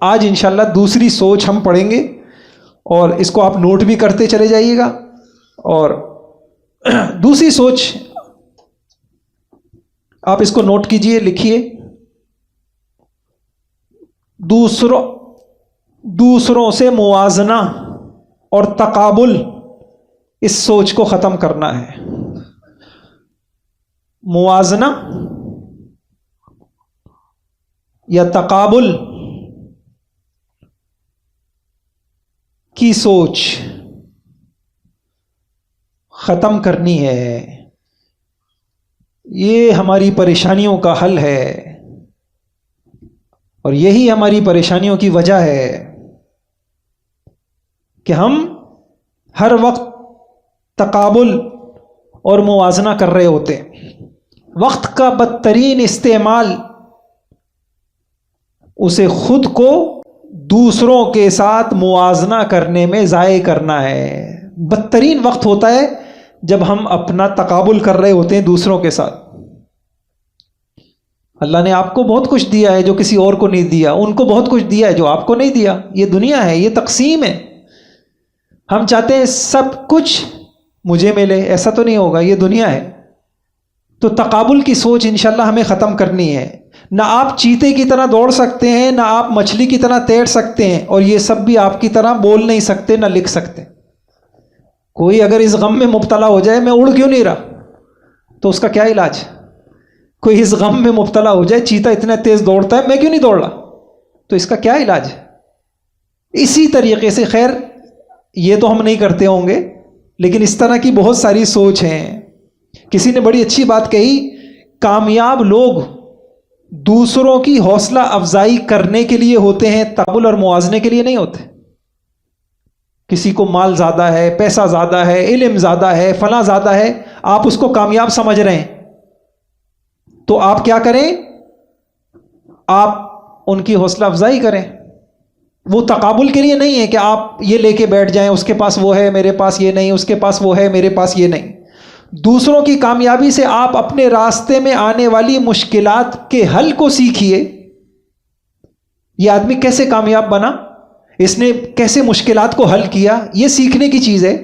آج انشاءاللہ دوسری سوچ ہم پڑھیں گے، اور اس کو آپ نوٹ بھی کرتے چلے جائیے گا. اور دوسری سوچ آپ اس کو نوٹ کیجئے، لکھیے. دوسروں سے موازنہ اور تقابل، اس سوچ کو ختم کرنا ہے. موازنہ یا تقابل کی سوچ ختم کرنی ہے. یہ ہماری پریشانیوں کا حل ہے، اور یہی ہماری پریشانیوں کی وجہ ہے کہ ہم ہر وقت تقابل اور موازنہ کر رہے ہوتے ہیں. وقت کا بدترین استعمال اسے خود کو دوسروں کے ساتھ موازنہ کرنے میں ضائع کرنا ہے. بدترین وقت ہوتا ہے جب ہم اپنا تقابل کر رہے ہوتے ہیں دوسروں کے ساتھ. اللہ نے آپ کو بہت کچھ دیا ہے جو کسی اور کو نہیں دیا، ان کو بہت کچھ دیا ہے جو آپ کو نہیں دیا. یہ دنیا ہے، یہ تقسیم ہے. ہم چاہتے ہیں سب کچھ مجھے ملے، ایسا تو نہیں ہوگا، یہ دنیا ہے. تو تقابل کی سوچ انشاءاللہ ہمیں ختم کرنی ہے. نہ آپ چیتے کی طرح دوڑ سکتے ہیں، نہ آپ مچھلی کی طرح تیر سکتے ہیں، اور یہ سب بھی آپ کی طرح بول نہیں سکتے، نہ لکھ سکتے. کوئی اگر اس غم میں مبتلا ہو جائے میں اڑ کیوں نہیں رہا، تو اس کا کیا علاج؟ کوئی اس غم میں مبتلا ہو جائے چیتا اتنا تیز دوڑتا ہے میں کیوں نہیں دوڑ رہا، تو اس کا کیا علاج ہے؟ اسی طریقے سے، خیر یہ تو ہم نہیں کرتے ہوں گے، لیکن اس طرح کی بہت ساری سوچ ہیں. کسی نے بڑی اچھی بات کہی، کامیاب لوگ دوسروں کی حوصلہ افزائی کرنے کے لیے ہوتے ہیں، تقابل اور موازنے کے لیے نہیں ہوتے. کسی کو مال زیادہ ہے، پیسہ زیادہ ہے، علم زیادہ ہے، فلاں زیادہ ہے، آپ اس کو کامیاب سمجھ رہے ہیں، تو آپ کیا کریں؟ آپ ان کی حوصلہ افزائی کریں. وہ تقابل کے لیے نہیں ہے کہ آپ یہ لے کے بیٹھ جائیں، اس کے پاس وہ ہے میرے پاس یہ نہیں، اس کے پاس وہ ہے میرے پاس یہ نہیں. دوسروں کی کامیابی سے آپ اپنے راستے میں آنے والی مشکلات کے حل کو سیکھیے. یہ آدمی کیسے کامیاب بنا، اس نے کیسے مشکلات کو حل کیا، یہ سیکھنے کی چیز ہے.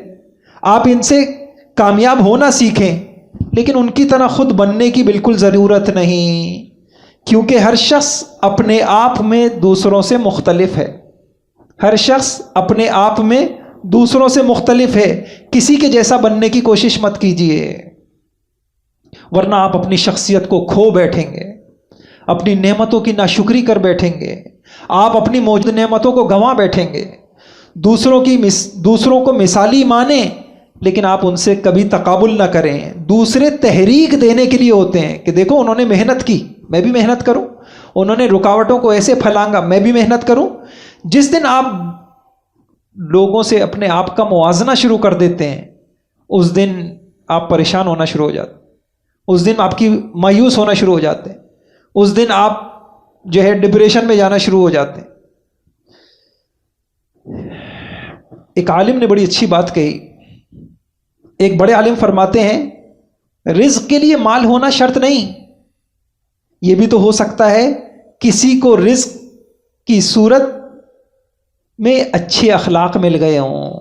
آپ ان سے کامیاب ہونا سیکھیں، لیکن ان کی طرح خود بننے کی بالکل ضرورت نہیں، کیونکہ ہر شخص اپنے آپ میں دوسروں سے مختلف ہے. ہر شخص اپنے آپ میں دوسروں سے مختلف ہے. کسی کے جیسا بننے کی کوشش مت کیجیے، ورنہ آپ اپنی شخصیت کو کھو بیٹھیں گے، اپنی نعمتوں کی ناشکری کر بیٹھیں گے، آپ اپنی موجود نعمتوں کو گنوا بیٹھیں گے. دوسروں کو مثالی مانیں، لیکن آپ ان سے کبھی تقابل نہ کریں. دوسرے تحریک دینے کے لیے ہوتے ہیں کہ دیکھو انہوں نے محنت کی، میں بھی محنت کروں، انہوں نے رکاوٹوں کو ایسے پھلانگا، میں بھی محنت کروں. جس دن آپ لوگوں سے اپنے آپ کا موازنہ شروع کر دیتے ہیں، اس دن آپ پریشان ہونا شروع ہو جاتے ہیں، اس دن آپ کی مایوس ہونا شروع ہو جاتے ہیں، اس دن آپ جو ہے ڈپریشن میں جانا شروع ہو جاتے ہیں. ایک عالم نے بڑی اچھی بات کہی. ایک بڑے عالم فرماتے ہیں، رزق کے لیے مال ہونا شرط نہیں، یہ بھی تو ہو سکتا ہے کسی کو رزق کی صورت میں اچھے اخلاق مل گئے ہوں،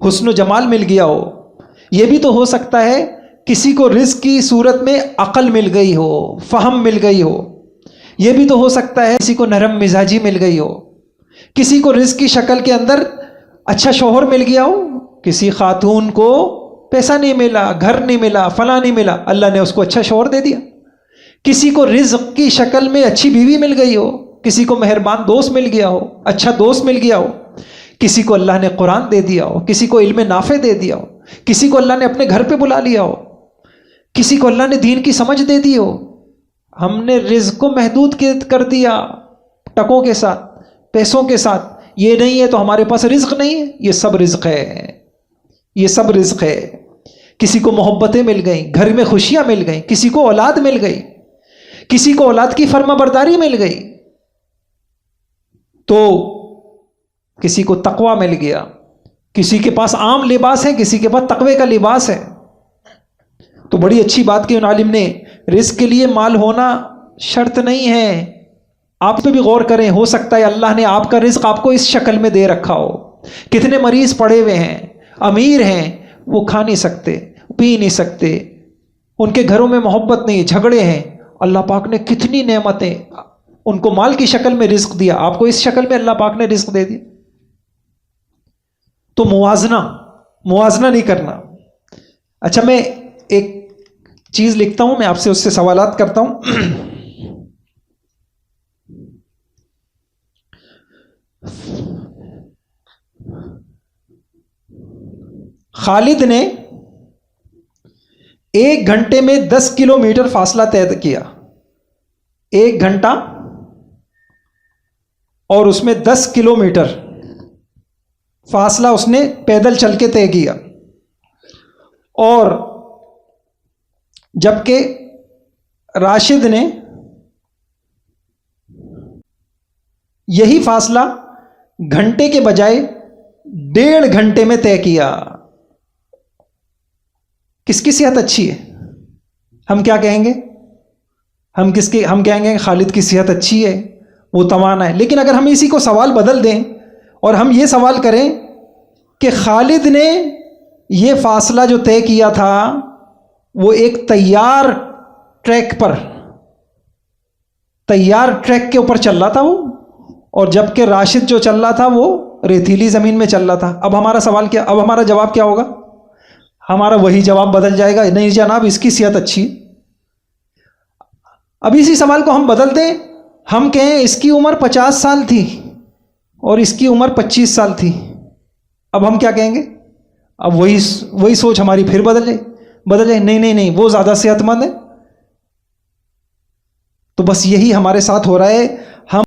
حسن و جمال مل گیا ہو. یہ بھی تو ہو سکتا ہے کسی کو رزق کی صورت میں عقل مل گئی ہو، فہم مل گئی ہو. یہ بھی تو ہو سکتا ہے کسی کو نرم مزاجی مل گئی ہو، کسی کو رزق کی شکل کے اندر اچھا شوہر مل گیا ہو. کسی خاتون کو پیسہ نہیں ملا، گھر نہیں ملا، فلاں نہیں ملا، اللہ نے اس کو اچھا شوہر دے دیا. کسی کو رزق کی شکل میں اچھی بیوی مل گئی ہو، کسی کو مہربان دوست مل گیا ہو، اچھا دوست مل گیا ہو، کسی کو اللہ نے قرآن دے دیا ہو، کسی کو علم نافع دے دیا ہو، کسی کو اللہ نے اپنے گھر پہ بلا لیا ہو، کسی کو اللہ نے دین کی سمجھ دے دی ہو. ہم نے رزق کو محدود کر دیا ٹکوں کے ساتھ، پیسوں کے ساتھ. یہ نہیں ہے تو ہمارے پاس رزق نہیں ہے. یہ سب رزق ہے، یہ سب رزق ہے. کسی کو محبتیں مل گئیں، گھر میں خوشیاں مل گئیں، کسی کو اولاد مل گئی، کسی کو اولاد کی فرما برداری مل گئی، تو کسی کو تقوی مل گیا. کسی کے پاس عام لباس ہے، کسی کے پاس تقوی کا لباس ہے. تو بڑی اچھی بات کی ان عالم نے، رزق کے لیے مال ہونا شرط نہیں ہے، آپ پہ بھی غور کریں، ہو سکتا ہے اللہ نے آپ کا رزق آپ کو اس شکل میں دے رکھا ہو. کتنے مریض پڑے ہوئے ہیں، امیر ہیں، وہ کھا نہیں سکتے، پی نہیں سکتے، ان کے گھروں میں محبت نہیں، جھگڑے ہیں. اللہ پاک نے کتنی نعمتیں ان کو مال کی شکل میں رزق دیا، آپ کو اس شکل میں اللہ پاک نے رزق دے دیا. تو موازنہ نہیں کرنا. اچھا، میں ایک چیز لکھتا ہوں، میں آپ سے اس سے سوالات کرتا ہوں. خالد نے 1 گھنٹے میں 10 کلومیٹر فاصلہ طے کیا. 1 گھنٹہ اور اس میں 10 کلومیٹر فاصلہ اس نے پیدل چل کے طے کیا. اور جبکہ راشد نے یہی فاصلہ گھنٹے کے بجائے 1.5 گھنٹے میں طے کیا. کس کی صحت اچھی ہے؟ ہم کیا کہیں گے؟ ہم کہیں گے خالد کی صحت اچھی ہے، وہ توانا ہے. لیکن اگر ہم اسی کو سوال بدل دیں اور ہم یہ سوال کریں کہ خالد نے یہ فاصلہ جو طے کیا تھا وہ ایک تیار ٹریک کے اوپر چل رہا تھا وہ، اور جبکہ راشد جو چل رہا تھا وہ ریتیلی زمین میں چل رہا تھا. اب ہمارا جواب کیا ہوگا؟ ہمارا وہی جواب بدل جائے گا، نہیں جناب اس کی صحت اچھی. اب اسی سوال کو ہم بدل دیں، ہم کہیں اس کی عمر 50 سال تھی اور اس کی عمر 25 سال تھی. اب ہم کیا کہیں گے؟ اب وہی سوچ ہماری پھر بدل جائے، نہیں وہ زیادہ صحت مند ہے. تو بس یہی ہمارے ساتھ ہو رہا ہے. ہم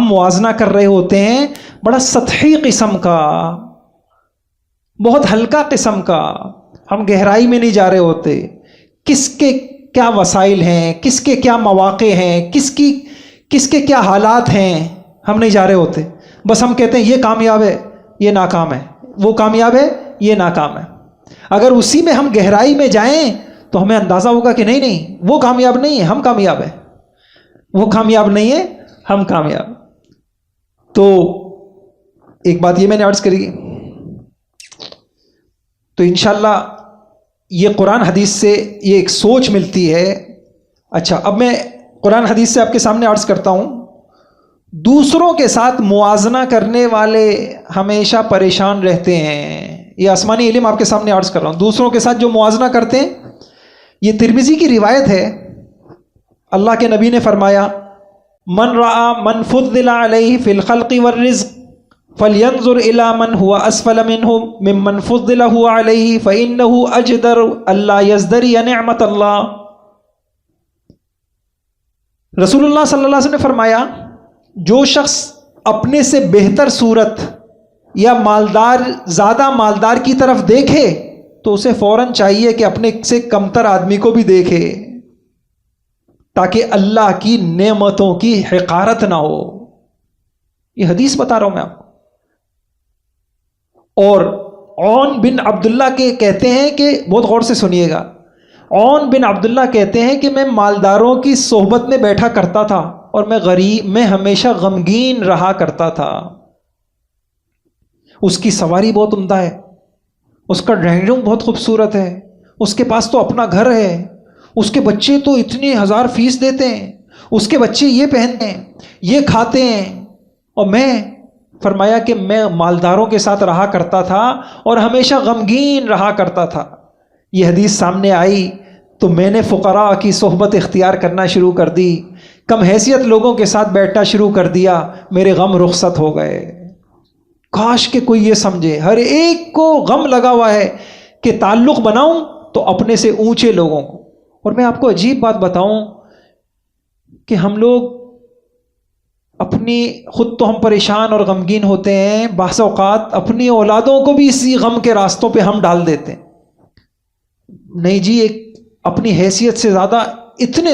موازنہ کر رہے ہوتے ہیں بڑا سطحی قسم کا، بہت ہلکا قسم کا. ہم گہرائی میں نہیں جا رہے ہوتے. کس کے کیا وسائل ہیں، کس کے کیا مواقع ہیں، کس کے کیا حالات ہیں، ہم نہیں جا رہے ہوتے. بس ہم کہتے ہیں یہ کامیاب ہے، یہ ناکام ہے، وہ کامیاب ہے، یہ ناکام ہے. اگر اسی میں ہم گہرائی میں جائیں تو ہمیں اندازہ ہوگا کہ نہیں وہ کامیاب نہیں ہے، ہم کامیاب ہیں. وہ کامیاب نہیں ہے، ہم کامیاب. تو ایک بات یہ میں نے عرض کری، تو انشاءاللہ یہ قرآن حدیث سے یہ ایک سوچ ملتی ہے. اچھا، اب میں قرآن حدیث سے آپ کے سامنے عرض کرتا ہوں. دوسروں کے ساتھ موازنہ کرنے والے ہمیشہ پریشان رہتے ہیں. یہ آسمانی علم آپ کے سامنے عرض کر رہا ہوں. دوسروں کے ساتھ جو موازنہ کرتے ہیں، یہ ترمذی کی روایت ہے. اللہ کے نبی نے فرمایا، من رأى من فضل علیہ فی الخلق والرزق فلینظر الی من هو اسفل منہ ممن فضلہ علیہ فانہ اجدر الا یزدری نعمت اللہ. رسول اللہ صلی اللہ علیہ وسلم نے فرمایا، جو شخص اپنے سے بہتر صورت یا زیادہ مالدار کی طرف دیکھے تو اسے فوراً چاہیے کہ اپنے سے کمتر آدمی کو بھی دیکھے، تاکہ اللہ کی نعمتوں کی حقارت نہ ہو. یہ حدیث بتا رہا ہوں میں آپ کو. اور عون بن عبداللہ کے کہتے ہیں کہ، بہت غور سے سنیے گا، عون بن عبداللہ کہتے ہیں کہ میں مالداروں کی صحبت میں بیٹھا کرتا تھا اور میں ہمیشہ غمگین رہا کرتا تھا. اس کی سواری بہت عمدہ ہے، اس کا ڈرائنگ روم بہت خوبصورت ہے، اس کے پاس تو اپنا گھر ہے، اس کے بچے تو اتنے 1000 فیس دیتے ہیں، اس کے بچے یہ پہنتے ہیں، یہ کھاتے ہیں، اور میں فرمایا کہ میں مالداروں کے ساتھ رہا کرتا تھا اور ہمیشہ غمگین رہا کرتا تھا. یہ حدیث سامنے آئی تو میں نے فقراء کی صحبت اختیار کرنا شروع کر دی، کم حیثیت لوگوں کے ساتھ بیٹھنا شروع کر دیا، میرے غم رخصت ہو گئے. کاش کہ کوئی یہ سمجھے، ہر ایک کو غم لگا ہوا ہے کہ تعلق بناؤں تو اپنے سے اونچے لوگوں کو. اور میں آپ کو عجیب بات بتاؤں کہ ہم لوگ خود تو ہم پریشان اور غمگین ہوتے ہیں، بعض اوقات اپنی اولادوں کو بھی اسی غم کے راستوں پہ ہم ڈال دیتے ہیں. نہیں جی، ایک اپنی حیثیت سے زیادہ اتنے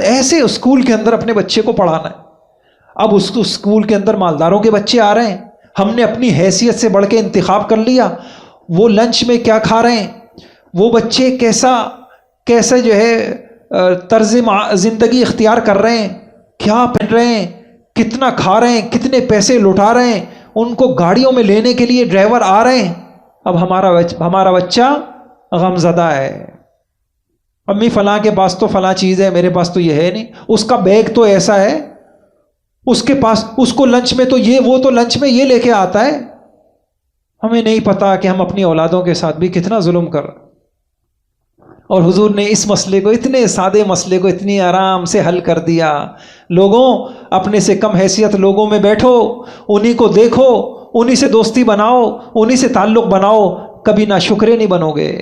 ایسے اسکول کے اندر اپنے بچے کو پڑھانا ہے. اب اس اسکول کے اندر مالداروں کے بچے آ رہے ہیں، ہم نے اپنی حیثیت سے بڑھ کے انتخاب کر لیا، وہ لنچ میں کیا کھا رہے ہیں، وہ بچے کیسے جو ہے طرز زندگی اختیار کر رہے ہیں، کیا پہن رہے ہیں، کتنا کھا رہے ہیں، کتنے پیسے لٹا رہے ہیں، ان کو گاڑیوں میں لینے کے لیے ڈرائیور آ رہے ہیں. اب ہمارا بچہ غم زدہ ہے. امی فلاں کے پاس تو فلاں چیز ہے، میرے پاس تو یہ ہے نہیں. اس کا بیگ تو ایسا ہے، اس کے پاس، اس کو لنچ میں تو یہ، وہ تو لنچ میں یہ لے کے آتا ہے. ہمیں نہیں پتا کہ ہم اپنی اولادوں کے ساتھ بھی کتنا ظلم کر رہے ہیں. اور حضور نے اس مسئلے کو، اتنے سادے مسئلے کو اتنی آرام سے حل کر دیا. لوگوں، اپنے سے کم حیثیت لوگوں میں بیٹھو، انہی کو دیکھو، انہی سے دوستی بناؤ، انہی سے تعلق بناؤ، کبھی ناشکرے نہیں بنو گے.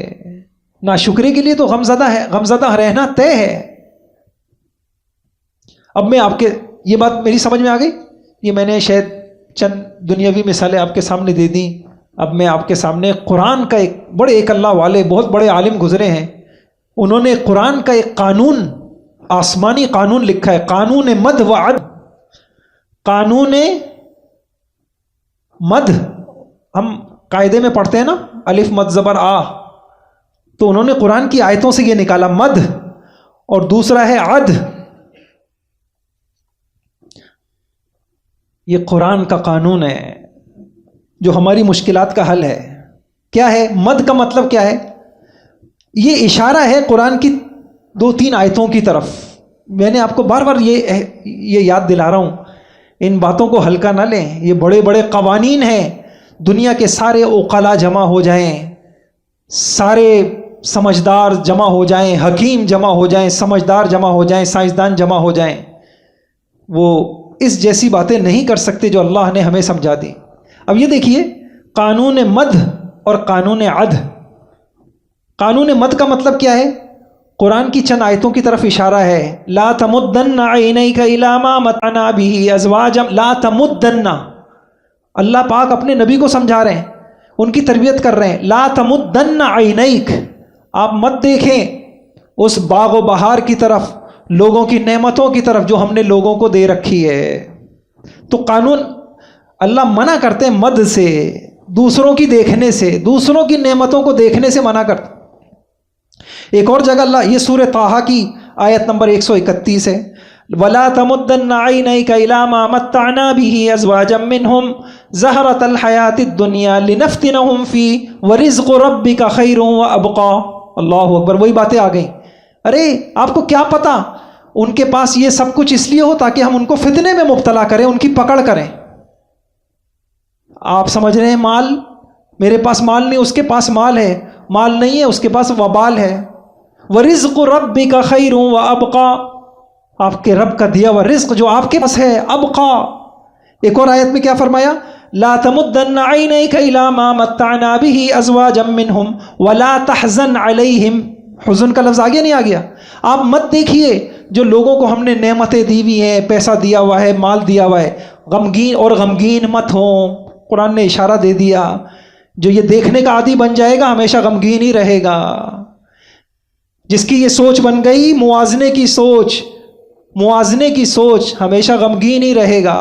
ناشکرے کے لیے تو غمزدہ رہنا طے ہے. اب میں آپ کے، یہ بات میری سمجھ میں آ گئی. یہ میں نے شاید چند دنیاوی مثالیں آپ کے سامنے دے دیں. اب میں آپ کے سامنے قرآن کا ایک اللہ والے بہت بڑے عالم گزرے ہیں، انہوں نے قرآن کا ایک قانون، آسمانی قانون لکھا ہے، قانون مد و عد. قانون مد ہم قاعدے میں پڑھتے ہیں نا، الف مد زبر آ، تو انہوں نے قرآن کی آیتوں سے یہ نکالا مد. اور دوسرا ہے عد. یہ قرآن کا قانون ہے جو ہماری مشکلات کا حل ہے. کیا ہے مد کا مطلب؟ کیا ہے؟ یہ اشارہ ہے قرآن کی 2-3 آیتوں کی طرف. میں نے آپ کو بار بار یہ یاد دلا رہا ہوں، ان باتوں کو ہلکا نہ لیں. یہ بڑے بڑے قوانین ہیں. دنیا کے سارے عقلاء جمع ہو جائیں، سارے سمجھدار جمع ہو جائیں، حکیم جمع ہو جائیں، سمجھدار جمع ہو جائیں، سائنسدان جمع ہو جائیں، وہ اس جیسی باتیں نہیں کر سکتے جو اللہ نے ہمیں سمجھا دی. اب یہ دیکھیے، قانون مد اور قانون عد. قانون مد کا مطلب کیا ہے؟ قرآن کی چند آیتوں کی طرف اشارہ ہے. لا تمدن عینیک الی ما متعنا به ازواجا. لا تمدن، اللہ پاک اپنے نبی کو سمجھا رہے ہیں، ان کی تربیت کر رہے ہیں. لا تمدن عینیک، آپ مت دیکھیں اس باغ و بہار کی طرف، لوگوں کی نعمتوں کی طرف جو ہم نے لوگوں کو دے رکھی ہے. تو قانون اللہ منع کرتے ہیں مد سے، دوسروں کی دیکھنے سے، دوسروں کی نعمتوں کو دیکھنے سے منع کرتے. ایک اور جگہ اللہ، یہ سورہ طٰہٰ کی آیت نمبر 131 ہے، وَلَا تَمُدَّنَّ عَيْنَيْكَ إِلَىٰ مَا مَتَّعْنَا بِهِ أَزْوَاجًا مِّنْهُمْ زَهْرَةَ الْحَيَاةِ الدُّنْيَا لِنَفْتِنَهُمْ فِيهِ وَرِزْقُ رَبِّكَ خَيْرٌ وَأَبْقَىٰ. اللہ اکبر. وہی باتیں آ گئیں. ارے آپ کو کیا پتا، ان کے پاس یہ سب کچھ اس لیے ہو تاکہ ہم ان کو فتنے میں مبتلا کریں، ان کی پکڑ کریں. آپ سمجھ رہے ہیں مال، میرے پاس مال نہیں، اس کے پاس مال ہے، مال نہیں ہے، اس کے پاس وبال ہے. وَرِزْقُ رَبِّكَ خَيْرٌ وَأَبْقَىٰ، آپ کے رب کا دیا ہوا رزق جو آپ کے پاس ہے ابقا. ایک اور آیت میں کیا فرمایا؟ لا تمدن عینیک الی ما متعنا به ازواجا منهم ولا تحزن علیہم. حزن کا لفظ آگے نہیں آ گیا؟ آپ مت دیکھیے جو لوگوں کو ہم نے نعمتیں دی ہوئی ہیں، پیسہ دیا ہوا ہے، مال دیا ہوا ہے، غمگین مت ہوں. قرآن نے اشارہ دے دیا، جو یہ دیکھنے کا عادی بن جائے گا ہمیشہ غمگین ہی رہے گا. جس کی یہ سوچ بن گئی، موازنے کی سوچ، ہمیشہ غمگین ہی رہے گا.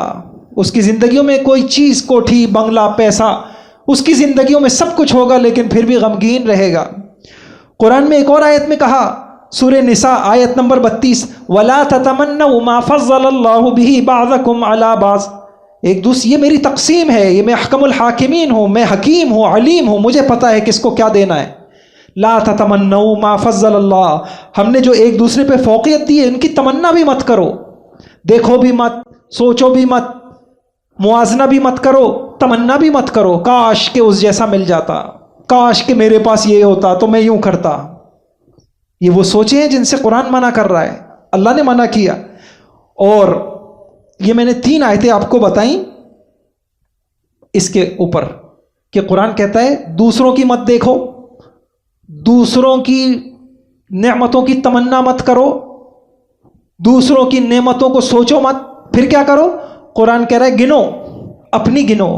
اس کی زندگیوں میں کوئی چیز، کوٹھی، بنگلہ، پیسہ، اس کی زندگیوں میں سب کچھ ہوگا لیکن پھر بھی غمگین رہے گا. قرآن میں ایک اور آیت میں کہا، سورہ نساء آیت نمبر 32، وَلَا تَتَمَنَّوْا مَا فَضَّلَ اللَّهُ بِهِ بَعْضَكُمْ عَلَىٰ بَعْضٍ. ایک دوسرے، یہ میری تقسیم ہے، یہ میں احکم الحاکمین ہوں، میں حکیم ہوں، علیم ہوں، مجھے پتا ہے کس کو کیا دینا ہے. لا تتمنوا ما فضل اللہ، ہم نے جو ایک دوسرے پہ فوقیت دی ہے ان کی تمنا بھی مت کرو. دیکھو بھی مت، سوچو بھی مت، موازنہ بھی مت کرو، تمنا بھی مت کرو کاش کہ اس جیسا مل جاتا، کاش کہ میرے پاس یہ ہوتا تو میں یوں کرتا. یہ وہ سوچیں ہیں جن سے قرآن منع کر رہا ہے، اللہ نے منع کیا. اور یہ میں نے 3 آیتیں آپ کو بتائیں اس کے اوپر کہ قرآن کہتا ہے دوسروں کی مت دیکھو، دوسروں کی نعمتوں کی تمنا مت کرو، دوسروں کی نعمتوں کو سوچو مت. پھر کیا کرو؟ قرآن کہہ رہا ہے گنو، اپنی گنو.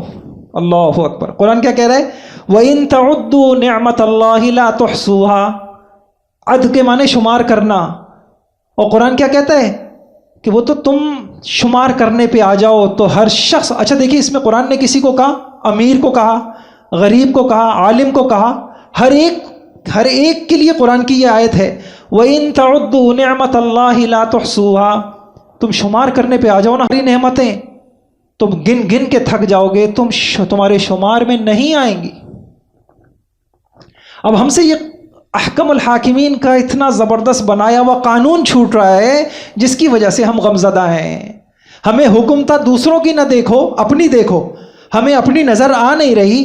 اللہ اکبر. قرآن کیا کہہ رہا ہے؟ وَإِن تَعُدُّوا نِعْمَةَ اللَّهِ لَا تُحْصُوهَا. عد کے معنی شمار کرنا. اور قرآن کیا کہتا ہے کہ وہ تو تم شمار کرنے پہ آ جاؤ تو ہر شخص. اچھا دیکھیے، اس میں قرآن نے کسی کو کہا، امیر کو کہا، غریب کو کہا، عالم کو کہا، ہر ایک کے لیے قرآن کی یہ آیت ہے. وَإِن تَعُدُّوا نِعْمَةَ اللَّهِ لَا تُحْصُوهَا. تم شمار کرنے پہ آ جاؤ نا ہماری نعمتیں، تم گن گن کے تھک جاؤ گے، تمہارے شمار میں نہیں آئیں گی۔ اب ہم سے یہ احکم الحاکمین کا اتنا زبردست بنایا ہوا قانون چھوٹ رہا ہے جس کی وجہ سے ہم غمزدہ ہیں۔ ہمیں حکم تھا دوسروں کی نہ دیکھو، اپنی دیکھو، ہمیں اپنی نظر آ نہیں رہی۔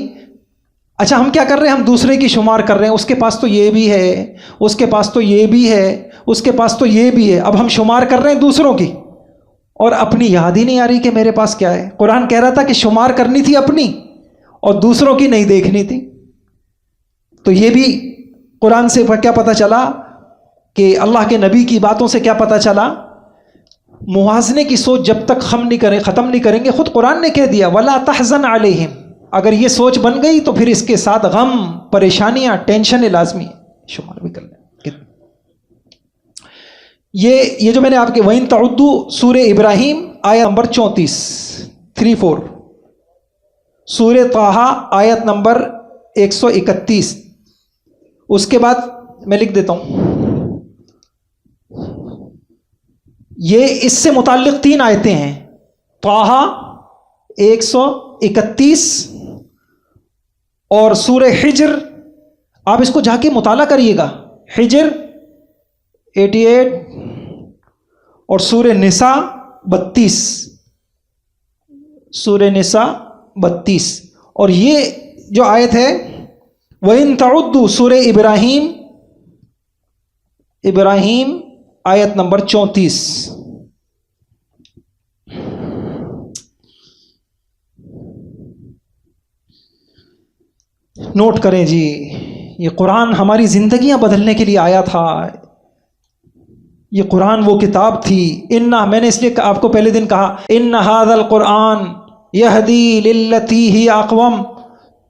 اچھا ہم کیا کر رہے ہیں؟ ہم دوسرے کی شمار کر رہے ہیں، اس کے پاس تو یہ بھی ہے، اس کے پاس تو یہ بھی ہے، اس کے پاس تو یہ بھی ہے۔ اب ہم شمار کر رہے ہیں دوسروں کی اور اپنی یاد ہی نہیں آ رہی کہ میرے پاس کیا ہے۔ قرآن کہہ رہا تھا کہ شمار کرنی تھی اپنی اور دوسروں کی نہیں دیکھنی تھی۔ تو یہ بھی قرآن سے کیا پتہ چلا کہ اللہ کے نبی کی باتوں سے کیا پتہ چلا؟ موازنے کی سوچ جب تک ختم نہیں کریں گے، خود قرآن نے کہہ دیا وَلَا تَحْزَنْ عَلَيْهِمْ، اگر یہ سوچ بن گئی تو پھر اس کے ساتھ غم، پریشانیاں، ٹینشن لازمی ہے۔ شمار بھی کر لیں۔ یہ جو میں نے آپ کے وَإِن تَعُدُّوا سورہ ابراہیم آیت نمبر 34 34، سورہ طٰہٰ آیت نمبر 131، اس کے بعد میں لکھ دیتا ہوں، یہ اس سے متعلق 3 آیتیں ہیں، طٰہٰ 131 اور سورہ حجر، آپ اس کو جا کے مطالعہ کریے گا، حجر 88 اور سورہ نساء 32، سورہ نساء 32، اور یہ جو آیت ہے وَإِن تَعُدُّوا سورہ ابراہیم آیت نمبر 34۔ نوٹ کریں جی، یہ قرآن ہماری زندگیاں بدلنے کے لیے آیا تھا، یہ قرآن وہ کتاب تھی۔ میں نے اس لیے آپ کو پہلے دن کہا ان ھذا القرآن یہدی للتی ہی اقوم،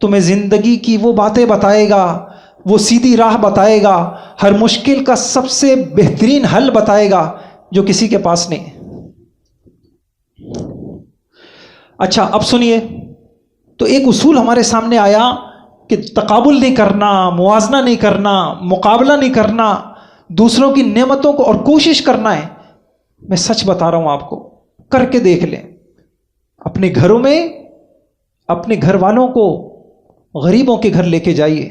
تمہیں زندگی کی وہ باتیں بتائے گا، وہ سیدھی راہ بتائے گا، ہر مشکل کا سب سے بہترین حل بتائے گا جو کسی کے پاس نہیں ہے۔ اچھا اب سنیے، تو ایک اصول ہمارے سامنے آیا کہ تقابل نہیں کرنا، موازنہ نہیں کرنا، مقابلہ نہیں کرنا، دوسروں کی نعمتوں کو اور کوشش کرنا ہے۔ میں سچ بتا رہا ہوں آپ کو، کر کے دیکھ لیں اپنے گھروں میں، اپنے گھر والوں کو غریبوں کے گھر لے کے جائیے،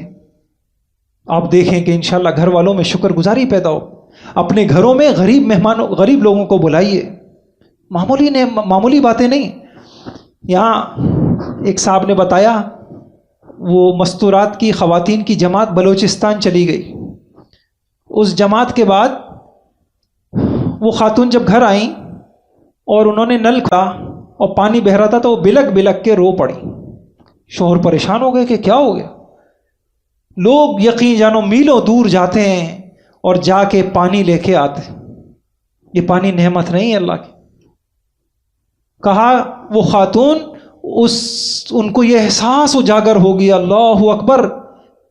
آپ دیکھیں کہ انشاءاللہ گھر والوں میں شکر گزاری پیدا ہو۔ اپنے گھروں میں غریب لوگوں کو بلائیے، معمولی باتیں نہیں۔ یہاں ایک صاحب نے بتایا وہ مستورات کی خواتین کی جماعت بلوچستان چلی گئی، اس جماعت کے بعد وہ خاتون جب گھر آئیں اور انہوں نے نل کھولا اور پانی بہہ رہا تھا تو وہ بلک بلک کے رو پڑی۔ شوہر پریشان ہو گئے کہ کیا ہو گیا؟ لوگ یقین جانو میلوں دور جاتے ہیں اور جا کے پانی لے کے آتے، یہ پانی نعمت نہیں ہے اللہ کی۔ کہا وہ خاتون، ان کو یہ احساس اجاگر ہو گیا، اللہ اکبر،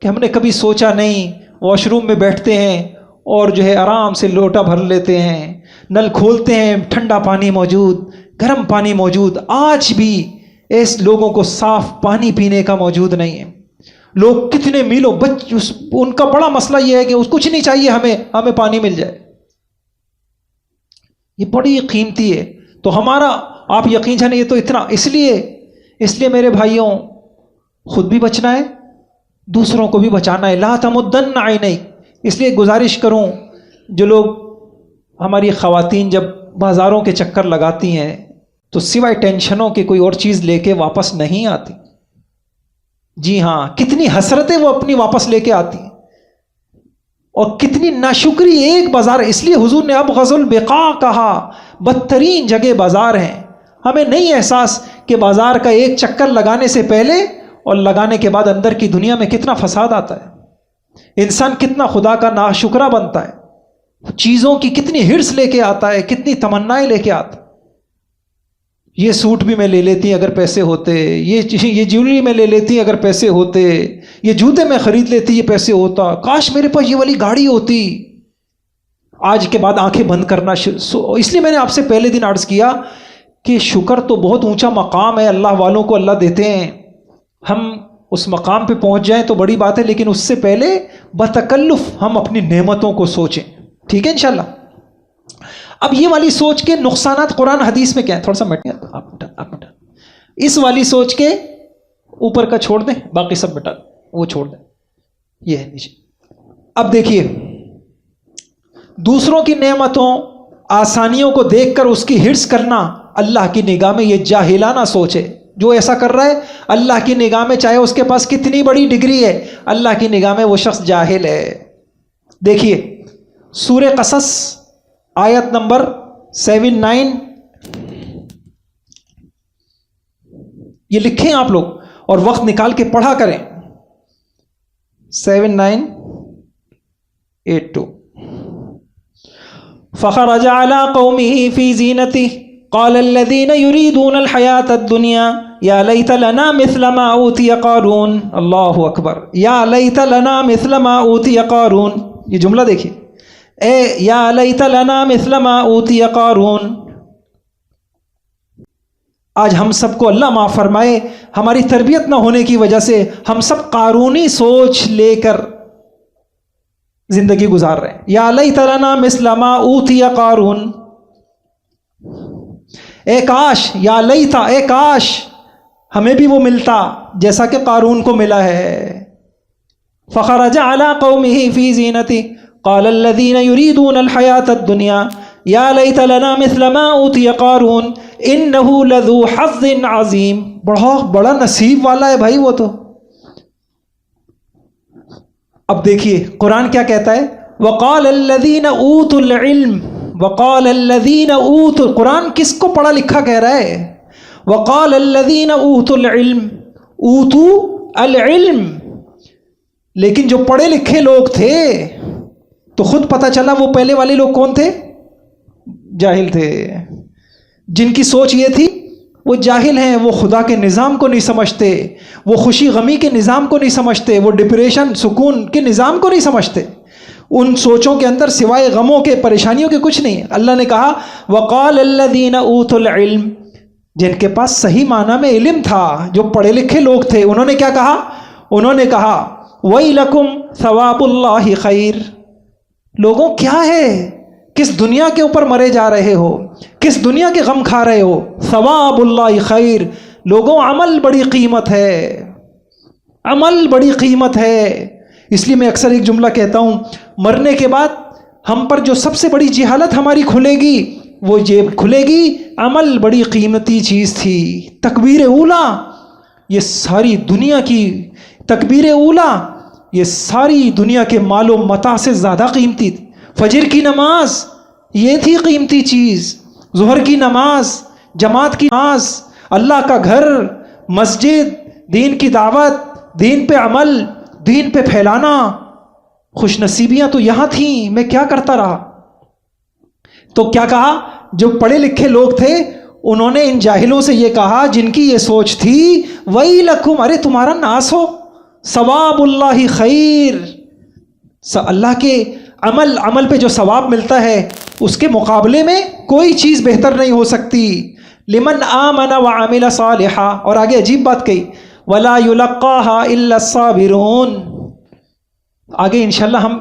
کہ ہم نے کبھی سوچا نہیں، واش روم میں بیٹھتے ہیں اور جو ہے آرام سے لوٹا بھر لیتے ہیں، نل کھولتے ہیں ٹھنڈا پانی موجود، گرم پانی موجود، آج بھی ایسے لوگوں کو صاف پانی پینے کا موجود نہیں ہے۔ لوگ کتنے میلوں ان کا بڑا مسئلہ یہ ہے کہ کچھ نہیں چاہیے ہمیں پانی مل جائے، یہ بڑی قیمتی ہے۔ تو ہمارا آپ یقین جانے، یہ تو اتنا اس لیے میرے بھائیوں خود بھی بچنا ہے، دوسروں کو بھی بچانا ہے۔ لا تمدن عینیک، اس لیے گزارش کروں جو لوگ ہماری خواتین جب بازاروں کے چکر لگاتی ہیں تو سوائے ٹینشنوں کے کوئی اور چیز لے کے واپس نہیں آتی۔ جی ہاں، کتنی حسرتیں وہ اپنی واپس لے کے آتی ہیں اور کتنی ناشکری ایک بازار۔ اس لیے حضور نے ابغض البقاع کہا، بدترین جگہ بازار ہیں۔ ہمیں نہیں احساس کہ بازار کا ایک چکر لگانے سے پہلے اور لگانے کے بعد اندر کی دنیا میں کتنا فساد آتا ہے، انسان کتنا خدا کا ناشکرا بنتا ہے، چیزوں کی کتنی ہرس لے کے آتا ہے، کتنی تمنائیں لے کے آتا ہے۔ یہ سوٹ بھی میں لے لیتی اگر پیسے ہوتے، یہ جیولری میں لے لیتی اگر پیسے ہوتے، یہ جوتے میں خرید لیتی یہ پیسے ہوتا، کاش میرے پاس یہ والی گاڑی ہوتی۔ آج کے بعد آنکھیں بند کرنا اس لیے میں نے آپ سے پہلے دن عرض کیا کہ شکر تو بہت اونچا مقام ہے، اللہ والوں کو اللہ دیتے ہیں، ہم اس مقام پہ پہنچ جائیں تو بڑی بات ہے، لیکن اس سے پہلے بتکلف ہم اپنی نعمتوں کو سوچیں، ٹھیک ہے انشاءاللہ۔ اب یہ والی سوچ کے نقصانات قرآن حدیث میں کیا ہیں؟ تھوڑا سا مٹا اس والی سوچ کے اوپر کا چھوڑ دیں، باقی سب مٹا وہ چھوڑ دیں. یہ ہے نیچے. اب دیکھیے، دوسروں کی نعمتوں آسانیوں کو دیکھ کر اس کی ہرس کرنا اللہ کی نگاہ میں یہ جاہلانہ سوچ ہے. جو ایسا کر رہا ہے اللہ کی نگاہ میں چاہے اس کے پاس کتنی بڑی ڈگری ہے، اللہ کی نگاہ میں وہ شخص جاہل ہے. دیکھیے سورہ قصص آیت نمبر 79، یہ لکھیں آپ لوگ اور وقت نکال کے پڑھا کریں. 7982 فخرج على قومه في زينته قال الذين يريدون الحياة الدنيا يا ليت لنا مثل ما أوتي قارون. اللہ اکبر. یا لیت لنا مثل ما أوتي قارون. یہ جملہ دیکھیے، اے یا لیت لنا مثل ما أوتي قارون. آج ہم سب کو اللہ معاف فرمائے، ہماری تربیت نہ ہونے کی وجہ سے ہم سب قارونی سوچ لے کر زندگی گزار رہے ہیں. یا لیت لنا مثل ما اوتی قارون. اے کاش، یا لیتا، اے کاش ہمیں بھی وہ ملتا جیسا کہ قارون کو ملا ہے. فخرج على قومه في زینته قال الذين يريدون الحياة الدنيا یا لیت لنا مثل ما اوتی قارون انه لذو حظ عظیم. بڑا نصیب والا ہے بھائی وہ تو. اب دیکھیے قرآن کیا کہتا ہے، وقال الذین اوتوا العلم، وقال الذین اوتوا، قرآن کس کو پڑھا لکھا کہہ رہا ہے؟ وقال الذین اوتوا العلم، اوتوا العلم. لیکن جو پڑھے لکھے لوگ تھے تو خود پتہ چلا وہ پہلے والے لوگ کون تھے؟ جاہل تھے. جن کی سوچ یہ تھی وہ جاہل ہیں، وہ خدا کے نظام کو نہیں سمجھتے، وہ خوشی غمی کے نظام کو نہیں سمجھتے، وہ ڈپریشن سکون کے نظام کو نہیں سمجھتے. ان سوچوں کے اندر سوائے غموں کے، پریشانیوں کے کچھ نہیں. اللہ نے کہا وقال الذین اوتوا العلم، جن کے پاس صحیح معنی میں علم تھا، جو پڑھے لکھے لوگ تھے، انہوں نے کیا کہا؟ انہوں نے کہا ویلکم ثواب اللہ خیر. لوگوں کیا ہے، کس دنیا کے اوپر مرے جا رہے ہو، کس دنیا کے غم کھا رہے ہو؟ ثواب اللہ خیر. لوگوں عمل بڑی قیمت ہے، عمل بڑی قیمت ہے. اس لیے میں اکثر ایک جملہ کہتا ہوں، مرنے کے بعد ہم پر جو سب سے بڑی جہالت ہماری کھلے گی وہ یہ کھلے گی، عمل بڑی قیمتی چیز تھی. تکبیر اولا، یہ ساری دنیا کی تکبیر اولا، یہ ساری دنیا کے مال و متاع سے زیادہ قیمتی تھی. فجر کی نماز یہ تھی قیمتی چیز، ظہر کی نماز، جماعت کی نماز، اللہ کا گھر، مسجد، دین کی دعوت، دین پہ عمل، دین پہ پھیلانا. خوش نصیبیاں تو یہاں تھیں، میں کیا کرتا رہا. تو کیا کہا؟ جو پڑھے لکھے لوگ تھے انہوں نے ان جاہلوں سے یہ کہا جن کی یہ سوچ تھی ویلکم، ارے تمہارا ناس ہو، ثواب اللہ خیر. اللہ کے عمل پہ جو ثواب ملتا ہے اس کے مقابلے میں کوئی چیز بہتر نہیں ہو سکتی. لمن آمن وعمل صالحا. اور آگے عجیب بات کہی، ولا يلقاها الا الصابرون. آگے انشاءاللہ ہم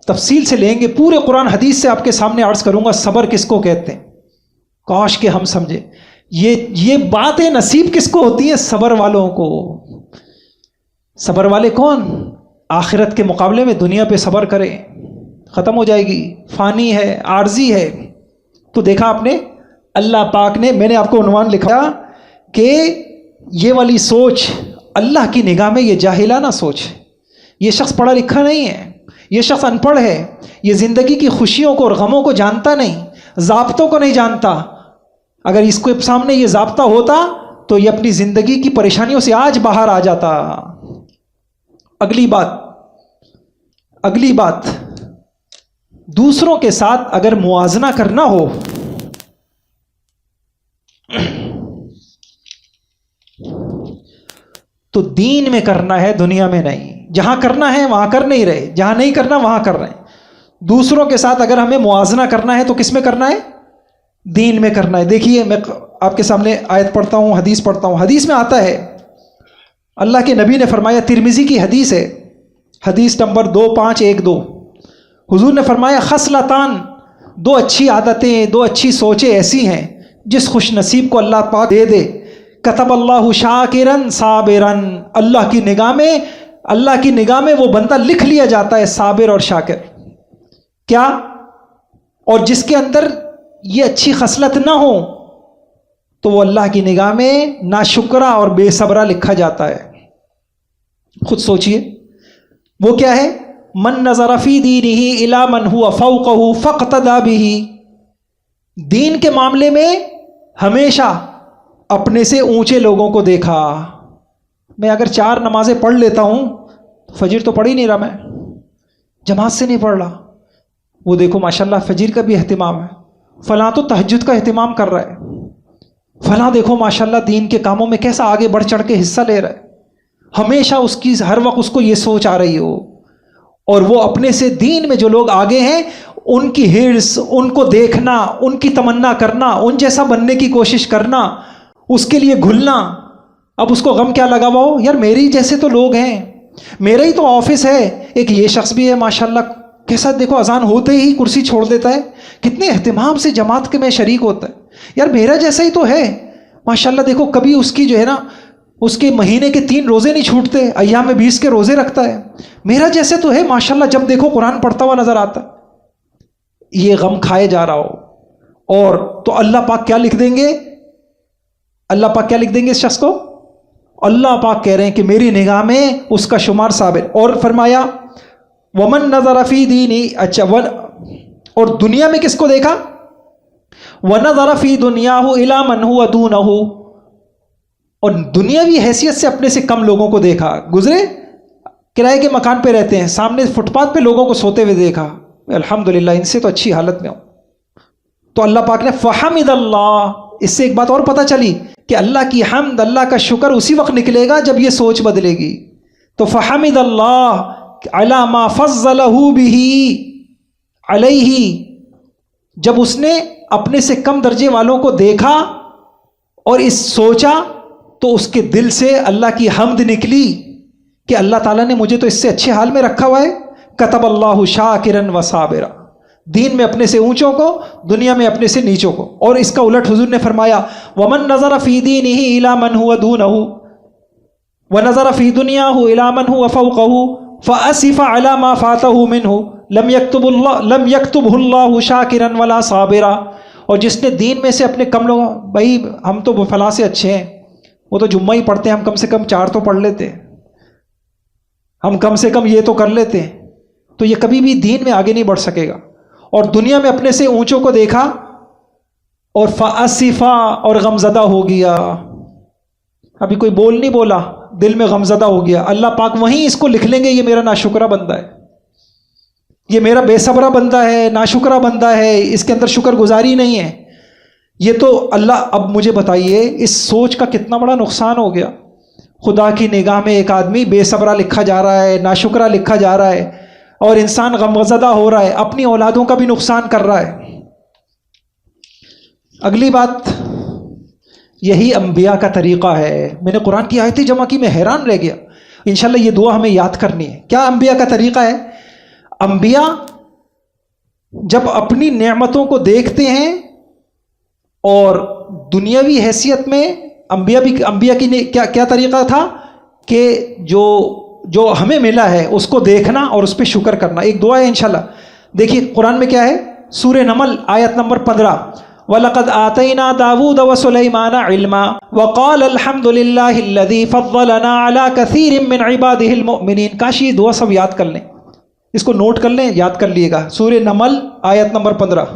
تفصیل سے لیں گے، پورے قرآن حدیث سے آپ کے سامنے عرض کروں گا صبر کس کو کہتے ہیں. کاش کہ ہم سمجھے یہ باتیں نصیب کس کو ہوتی ہیں؟ صبر والوں کو. صبر والے کون؟ آخرت کے مقابلے میں دنیا پہ صبر کرے، ختم ہو جائے گی، فانی ہے، عارضی ہے. تو دیکھا آپ نے اللہ پاک نے، میں نے آپ کو عنوان لکھا کہ یہ والی سوچ اللہ کی نگاہ میں یہ جاہلانہ سوچ ہے. یہ شخص پڑھا لکھا نہیں ہے، یہ شخص ان پڑھ ہے، یہ زندگی کی خوشیوں کو اور غموں کو جانتا نہیں، ضابطوں کو نہیں جانتا. اگر اس کو سامنے یہ ضابطہ ہوتا تو یہ اپنی زندگی کی پریشانیوں سے آج باہر آ جاتا. اگلی بات دوسروں کے ساتھ اگر موازنہ کرنا ہو تو دین میں کرنا ہے، دنیا میں نہیں. جہاں کرنا ہے وہاں کر نہیں رہے، جہاں نہیں کرنا وہاں کر رہے ہیں. دوسروں کے ساتھ اگر ہمیں موازنہ کرنا ہے تو کس میں کرنا ہے؟ دین میں کرنا ہے. دیکھیے میں آپ کے سامنے آیت پڑھتا ہوں، حدیث پڑھتا ہوں. حدیث میں آتا ہے اللہ کے نبی نے فرمایا، ترمذی کی حدیث ہے، حدیث نمبر 2512، حضور نے فرمایا خصلتان دو اچھی عادتیں، دو اچھی سوچیں ایسی ہیں جس خوش نصیب کو اللہ پاک دے دے. کتب اللہ شاکرن صابرن، اللہ کی نگاہ میں وہ بندہ لکھ لیا جاتا ہے صابر اور شاکر. کیا؟ اور جس کے اندر یہ اچھی خصلت نہ ہو تو وہ اللہ کی نگاہ میں ناشکرا اور بے صبرا لکھا جاتا ہے. خود سوچئے وہ کیا ہے؟ من نظر فی دینہ الی من هو فوقہ فاقتدی بہ. دین کے معاملے میں ہمیشہ اپنے سے اونچے لوگوں کو دیکھا. میں اگر 4 نمازیں پڑھ لیتا ہوں، فجر تو پڑھ ہی نہیں رہا، میں جماعت سے نہیں پڑھ رہا، وہ دیکھو ماشاءاللہ فجر کا بھی اہتمام ہے، فلاں تو تہجد کا اہتمام کر رہا ہے، فلاں دیکھو ماشاءاللہ دین کے کاموں میں کیسا آگے بڑھ چڑھ کے حصہ لے رہا ہے. ہمیشہ اس کی ہر وقت اس کو یہ سوچ آ رہی ہو، اور وہ اپنے سے دین میں جو لوگ آگے ہیں ان کی ہرس، ان کو دیکھنا، ان کی تمنا کرنا، ان جیسا بننے کی کوشش کرنا، اس کے لیے گھلنا. اب اس کو غم کیا لگا ہوا ہو، یار میرے جیسے تو لوگ ہیں، میرا ہی تو آفس ہے، ایک یہ شخص بھی ہے ماشاءاللہ کیسا دیکھو اذان ہوتے ہی کرسی چھوڑ دیتا ہے، کتنے اہتمام سے جماعت کے میں شریک ہوتا ہے، یار میرا جیسا ہی تو ہے ماشاءاللہ. دیکھو کبھی اس کی جو ہے نا اس کے مہینے کے 3 روزے نہیں چھوٹتے، ایام 20 کے روزے رکھتا ہے، میرا جیسے تو ہے ماشاءاللہ، جب دیکھو قرآن پڑھتا ہوا نظر آتا. یہ غم کھائے جا رہا ہو، اور تو اللہ پاک کیا لکھ دیں گے؟ اللہ پاک کیا لکھ دیں گے اس شخص کو؟ اللہ پاک کہہ رہے ہیں کہ میری نگاہ میں اس کا شمار ثابت. اور فرمایا ومن نظر فی دینی، اچھا اور دنیا میں کس کو دیکھا؟ وَنَظَرَ فِي دُنْيَاهُ إِلَى مَنْ هُوَ دُونَهُ، اور دنیاوی حیثیت سے اپنے سے کم لوگوں کو دیکھا. گزرے کرائے کے مکان پہ رہتے ہیں، سامنے فٹ پاتھ پہ لوگوں کو سوتے ہوئے دیکھا، الحمدللہ ان سے تو اچھی حالت میں ہوں. تو اللہ پاک نے فحمد اللہ، اس سے ایک بات اور پتہ چلی کہ اللہ کی حمد، اللہ کا شکر اسی وقت نکلے گا جب یہ سوچ بدلے گی. تو فحمد اللہ علی ما فضلہ بہ علیہ، جب اس نے اپنے سے کم درجے والوں کو دیکھا اور اس سوچا تو اس کے دل سے اللہ کی حمد نکلی کہ اللہ تعالیٰ نے مجھے تو اس سے اچھے حال میں رکھا ہوا ہے. کتب اللہ شاکرن و صابرا، دین میں اپنے سے اونچوں کو، دنیا میں اپنے سے نیچوں کو. اور اس کا الٹ حضور نے فرمایا ومن نظر فی دینہ الی من هو دونہ ونظر فی دنیاہ الی من هو فوقہ فاسف علی ما فاتہ منہ لم یکتبہ اللہ شاکرا ولا صابرا. اور جس نے دین میں سے اپنے کم لوگوں، بھائی ہم تو فلاں سے اچھے ہیں، وہ تو جمعہ ہی پڑھتے ہیں، ہم کم سے کم 4 تو پڑھ لیتے ہیں، ہم کم سے کم یہ تو کر لیتے ہیں، تو یہ کبھی بھی دین میں آگے نہیں بڑھ سکے گا. اور دنیا میں اپنے سے اونچوں کو دیکھا اور فاسفا، اور غمزدہ ہو گیا. ابھی کوئی بول نہیں بولا، دل میں غمزدہ ہو گیا. اللہ پاک وہیں اس کو لکھ لیں گے یہ میرا ناشکرہ بندہ ہے، یہ میرا بے صبرہ بندہ ہے، ناشکرہ بندہ ہے، اس کے اندر شکر گزاری نہیں ہے. یہ تو اللہ، اب مجھے بتائیے اس سوچ کا کتنا بڑا نقصان ہو گیا. خدا کی نگاہ میں ایک آدمی بے صبرہ لکھا جا رہا ہے، ناشکرہ لکھا جا رہا ہے، اور انسان غمزدہ ہو رہا ہے، اپنی اولادوں کا بھی نقصان کر رہا ہے. اگلی بات، یہی انبیاء کا طریقہ ہے. میں نے قرآن کی آیتیں جمع کی، میں حیران رہ گیا. انشاءاللہ یہ دعا ہمیں یاد کرنی ہے. کیا انبیاء کا طریقہ ہے؟ انبیاء جب اپنی نعمتوں کو دیکھتے ہیں اور دنیاوی حیثیت میں انبیاء کی کیا طریقہ تھا کہ جو ہمیں ملا ہے اس کو دیکھنا اور اس پہ شکر کرنا. ایک دعا ہے انشاءاللہ. دیکھیے قرآن میں کیا ہے، سورہ نمل آیت نمبر 15، وَلَقَدْ آتَيْنَا دَاوُودَ وَسُلَيْمَانَ عِلْمًا وَقَالَ الْحَمْدُ لِلَّهِ الَّذِي فَضَّلَنَا عَلَى كَثِيرٍ مِّنْ عِبَادِهِ الْمُؤْمِنِينَ. کاش یہ دعا سب یاد کر لیں، اس کو نوٹ کر لیں، یاد کر لیے گا. سورہ نمل آیت نمبر 15،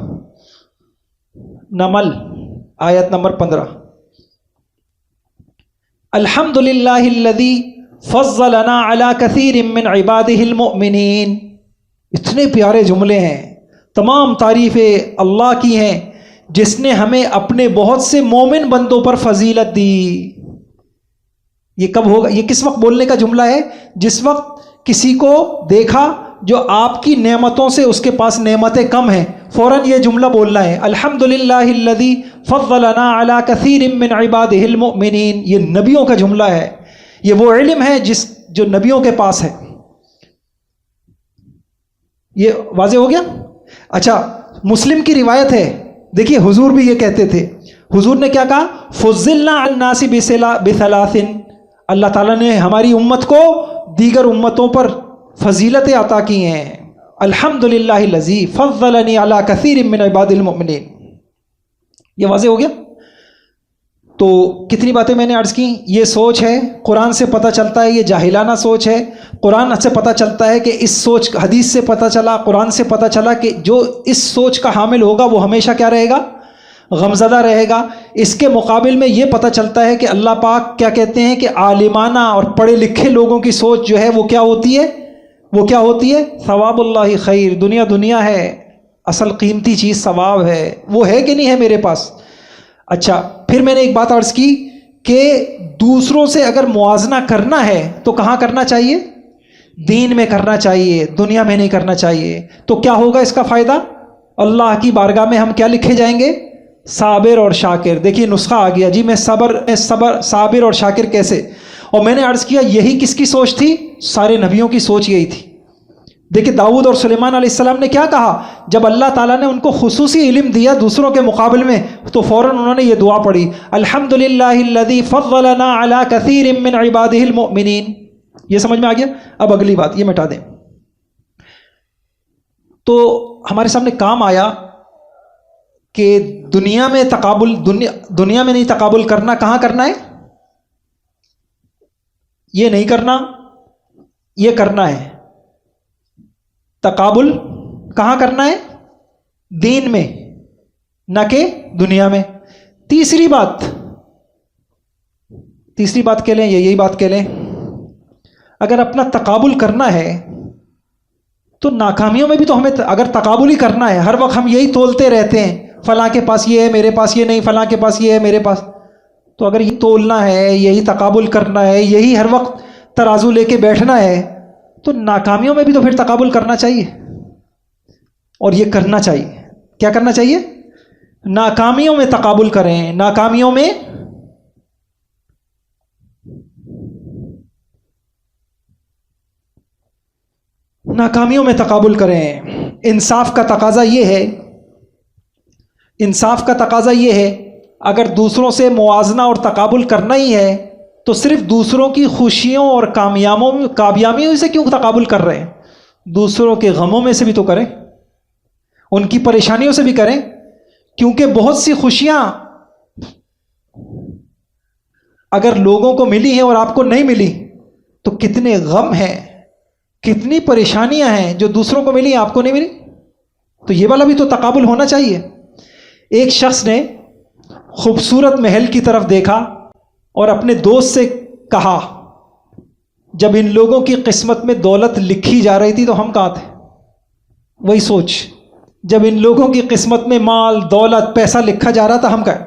نمل آیت نمبر 15، الحمد للہ الذی فضلنا علی کثیر من عبادہ المؤمنین. اتنے پیارے جملے ہیں، تمام تعریفیں اللہ کی ہیں جس نے ہمیں اپنے بہت سے مومن بندوں پر فضیلت دی. یہ کب ہوگا؟ یہ کس وقت بولنے کا جملہ ہے؟ جس وقت کسی کو دیکھا جو آپ کی نعمتوں سے اس کے پاس نعمتیں کم ہیں، فوراً یہ جملہ بولنا ہے، الحمدللہ الذی فضلنا علی کثیر من عبادہ المؤمنین. یہ نبیوں کا جملہ ہے، یہ وہ علم ہے جو نبیوں کے پاس ہے. یہ واضح ہو گیا؟ اچھا، مسلم کی روایت ہے، دیکھیے حضور بھی یہ کہتے تھے، حضور نے کیا کہا؟ فضلنا علی الناس بثلاث، اللہ تعالیٰ نے ہماری امت کو دیگر امتوں پر فضیلتیں عطا کی ہیں، الحمدللہ الذی فضلنی علی کثیر من عباد المؤمنین. یہ واضح ہو گیا؟ تو کتنی باتیں میں نے عرض کی. یہ سوچ ہے، قرآن سے پتہ چلتا ہے یہ جاہلانہ سوچ ہے. قرآن سے پتہ چلتا ہے کہ اس سوچ، حدیث سے پتہ چلا، قرآن سے پتہ چلا کہ جو اس سوچ کا حامل ہوگا وہ ہمیشہ کیا رہے گا؟ غمزدہ رہے گا. اس کے مقابل میں یہ پتہ چلتا ہے کہ اللہ پاک کیا کہتے ہیں کہ عالمانہ اور پڑھے لکھے لوگوں کی سوچ جو ہے وہ کیا ہوتی ہے؟ وہ کیا ہوتی ہے؟ ثواب اللہ خیر. دنیا ہے، اصل قیمتی چیز ثواب ہے. وہ ہے کہ نہیں ہے میرے پاس؟ اچھا، پھر میں نے ایک بات عرض کی کہ دوسروں سے اگر موازنہ کرنا ہے تو کہاں کرنا چاہیے؟ دین میں کرنا چاہیے، دنیا میں نہیں کرنا چاہیے. تو کیا ہوگا اس کا فائدہ؟ اللہ کی بارگاہ میں ہم کیا لکھے جائیں گے؟ صابر اور شاکر. دیکھیے نسخہ آ گیا جی. میں صابر اور شاکر کیسے؟ اور میں نے عرض کیا یہی کس کی سوچ تھی؟ سارے نبیوں کی سوچ یہی تھی. دیکھیں داؤد اور سلیمان علیہ السلام نے کیا کہا جب اللہ تعالیٰ نے ان کو خصوصی علم دیا دوسروں کے مقابل میں؟ تو فوراً انہوں نے یہ دعا پڑھی، الحمدللہ الذی فضلنا علی کثیر من عبادہ المؤمنین. یہ سمجھ میں آ گیا؟ اب اگلی بات یہ مٹا دیں. تو ہمارے سامنے کام آیا کہ دنیا میں تقابل، دنیا میں نہیں تقابل کرنا. کہاں کرنا ہے؟ یہ نہیں کرنا، یہ کرنا ہے. تقابل کہاں کرنا ہے؟ دین میں، نہ کہ دنیا میں. تیسری بات کہہ لیں، یہی بات کہہ لیں، اگر اپنا تقابل کرنا ہے تو ناکامیوں میں بھی تو ہمیں اگر تقابل ہی کرنا ہے، ہر وقت ہم یہی تولتے رہتے ہیں، فلاں کے پاس یہ ہے میرے پاس یہ نہیں، فلاں کے پاس یہ ہے میرے پاس. تو اگر یہ تولنا ہے، یہی تقابل کرنا ہے، یہی ہر وقت ترازو لے کے بیٹھنا ہے، تو ناکامیوں میں بھی تو پھر تقابل کرنا چاہیے. اور یہ کرنا چاہیے. کیا کرنا چاہیے؟ ناکامیوں میں تقابل کریں. ناکامیوں میں تقابل کریں. انصاف کا تقاضا یہ ہے اگر دوسروں سے موازنہ اور تقابل کرنا ہی ہے تو صرف دوسروں کی خوشیوں اور کامیابیوں سے کیوں تقابل کر رہے ہیں؟ دوسروں کے غموں میں سے بھی تو کریں، ان کی پریشانیوں سے بھی کریں. کیونکہ بہت سی خوشیاں اگر لوگوں کو ملی ہیں اور آپ کو نہیں ملی تو کتنے غم ہیں، کتنی پریشانیاں ہیں جو دوسروں کو ملی ہیں آپ کو نہیں ملی. تو یہ والا بھی تو تقابل ہونا چاہیے. ایک شخص نے خوبصورت محل کی طرف دیکھا اور اپنے دوست سے کہا، جب ان لوگوں کی قسمت میں دولت لکھی جا رہی تھی تو ہم کہاں تھے؟ وہی سوچ، جب ان لوگوں کی قسمت میں مال، دولت، پیسہ لکھا جا رہا تھا ہم کہاں؟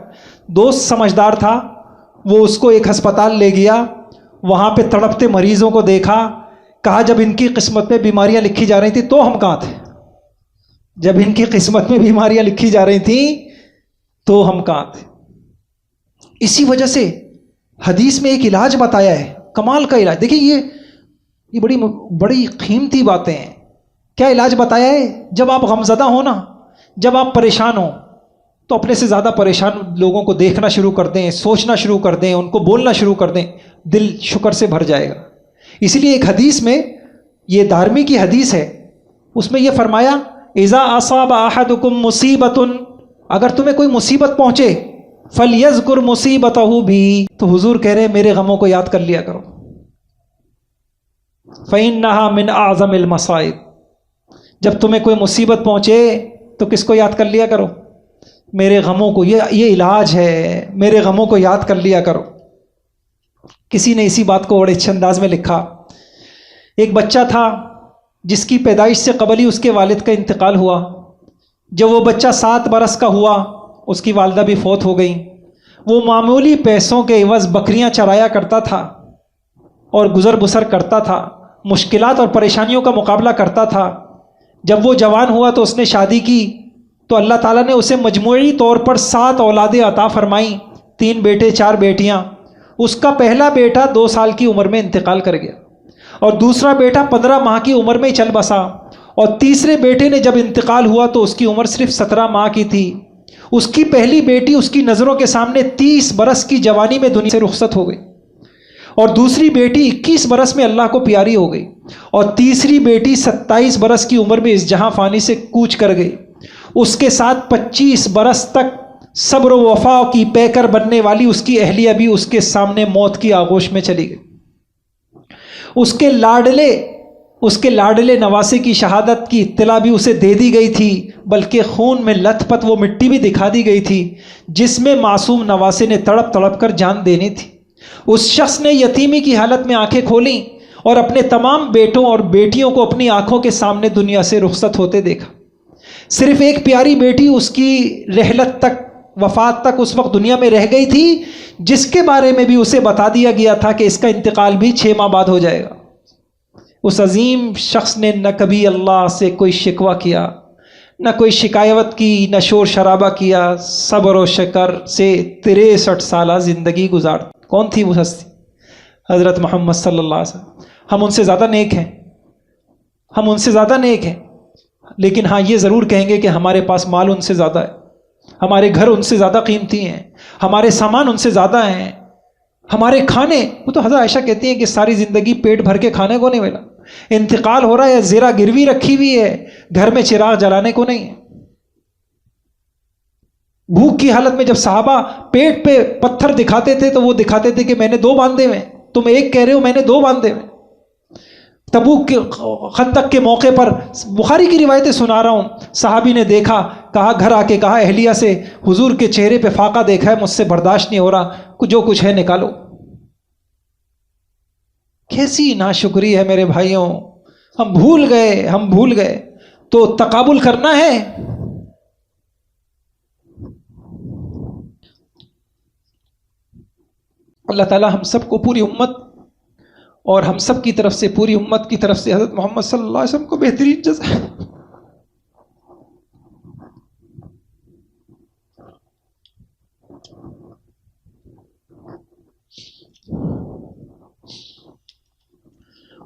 دوست سمجھدار تھا، وہ اس کو ایک ہسپتال لے گیا، وہاں پہ تڑپتے مریضوں کو دیکھا، کہا جب ان کی قسمت میں بیماریاں لکھی جا رہی تھیں تو ہم کہاں تھے؟ جب ان کی قسمت میں بیماریاں لکھی جا رہی تھیں تو ہم کہاں تھے؟ اسی وجہ سے حدیث میں ایک علاج بتایا ہے، کمال کا علاج. دیکھیں یہ بڑی قیمتی باتیں ہیں. کیا علاج بتایا ہے؟ جب آپ غمزدہ ہو نا، جب آپ پریشان ہو تو اپنے سے زیادہ پریشان لوگوں کو دیکھنا شروع کر دیں، سوچنا شروع کر دیں، ان کو بولنا شروع کر دیں، دل شکر سے بھر جائے گا. اسی لیے ایک حدیث میں، یہ دارمی کی حدیث ہے، اس میں یہ فرمایا اذا اصاب احدکم مصیبت، اگر تمہیں کوئی مصیبت پہنچے فلیذکر مصیبتہ بھی، تو حضور کہہ رہے ہیں میرے غموں کو یاد کر لیا کرو. فإنها من اعظم المصائب، جب تمہیں کوئی مصیبت پہنچے تو کس کو یاد کر لیا کرو؟ میرے غموں کو. یہ علاج ہے، میرے غموں کو یاد کر لیا کرو. کسی نے اسی بات کو بڑے اچھے انداز میں لکھا. ایک بچہ تھا جس کی پیدائش سے قبل ہی اس کے والد کا انتقال ہوا. جب وہ بچہ 7 برس کا ہوا اس کی والدہ بھی فوت ہو گئیں. وہ معمولی پیسوں کے عوض بکریاں چرایا کرتا تھا اور گزر بسر کرتا تھا، مشکلات اور پریشانیوں کا مقابلہ کرتا تھا. جب وہ جوان ہوا تو اس نے شادی کی تو اللہ تعالیٰ نے اسے مجموعی طور پر 7 اولادیں عطا فرمائیں، 3 بیٹے 4 بیٹیاں. اس کا پہلا بیٹا 2 سال کی عمر میں انتقال کر گیا اور دوسرا بیٹا 15 ماہ کی عمر میں چل بسا اور تیسرے بیٹے نے جب انتقال ہوا تو اس کی عمر صرف 17 ماہ کی تھی. اس کی پہلی بیٹی اس کی نظروں کے سامنے 30 برس کی جوانی میں دنیا سے رخصت ہو گئی، اور دوسری بیٹی 21 برس میں اللہ کو پیاری ہو گئی، اور تیسری بیٹی 27 برس کی عمر میں اس جہاں فانی سے کوچ کر گئی. اس کے ساتھ 25 برس تک صبر و وفا کی پیکر بننے والی اس کی اہلیہ بھی اس کے سامنے موت کی آغوش میں چلی گئی. اس کے لاڈلے نواسے کی شہادت کی اطلاع بھی اسے دے دی گئی تھی، بلکہ خون میں لتھ پت وہ مٹی بھی دکھا دی گئی تھی جس میں معصوم نواسے نے تڑپ تڑپ کر جان دینی تھی. اس شخص نے یتیمی کی حالت میں آنکھیں کھولیں اور اپنے تمام بیٹوں اور بیٹیوں کو اپنی آنکھوں کے سامنے دنیا سے رخصت ہوتے دیکھا. صرف ایک پیاری بیٹی اس کی رحلت تک، وفات تک اس وقت دنیا میں رہ گئی تھی، جس کے بارے میں بھی اسے بتا دیا گیا تھا کہ اس کا انتقال بھی 6 ماہ بعد ہو جائے گا. اس عظیم شخص نے نہ کبھی اللہ سے کوئی شکوہ کیا، نہ کوئی شکایت کی، نہ شور شرابہ کیا، صبر و شکر سے 63 سالہ زندگی گزار. کون تھی وہ ہستی؟ حضرت محمد صلی اللہ علیہ وسلم. ہم ان سے زیادہ نیک ہیں، لیکن ہاں یہ ضرور کہیں گے کہ ہمارے پاس مال ان سے زیادہ ہے، ہمارے گھر ان سے زیادہ قیمتی ہیں، ہمارے سامان ان سے زیادہ ہیں، ہمارے کھانے. وہ تو حضرت عائشہ کہتی ہیں کہ ساری زندگی پیٹ بھر کے کھانے کو نہیں ملا، انتقال ہو رہا ہے، زیرہ گروی رکھی ہوئی ہے، گھر میں چراغ جلانے کو نہیں ہے. بھوک کی حالت میں جب صحابہ پیٹ پہ پتھر دکھاتے تھے تو وہ دکھاتے تھے کہ میں نے 2 باندھے ہوئے، تم ایک کہہ رہے ہو، میں نے 2 باندھے ہوئے. تبوک کے خندق کے موقع پر بخاری کی روایتیں سنا رہا ہوں، صحابی نے دیکھا، گھر آ کے کہا اہلیہ سے، حضور کے چہرے پہ فاقہ دیکھا ہے، مجھ سے برداشت نہیں ہو رہا، جو کچھ ہے نکالو. کیسی ناشکری ہے میرے بھائیوں، ہم بھول گئے. تو تقابل کرنا ہے. اللہ تعالی ہم سب کو، پوری امت اور ہم سب کی طرف سے، پوری امت کی طرف سے حضرت محمد صلی اللہ علیہ وسلم کو بہترین جزا.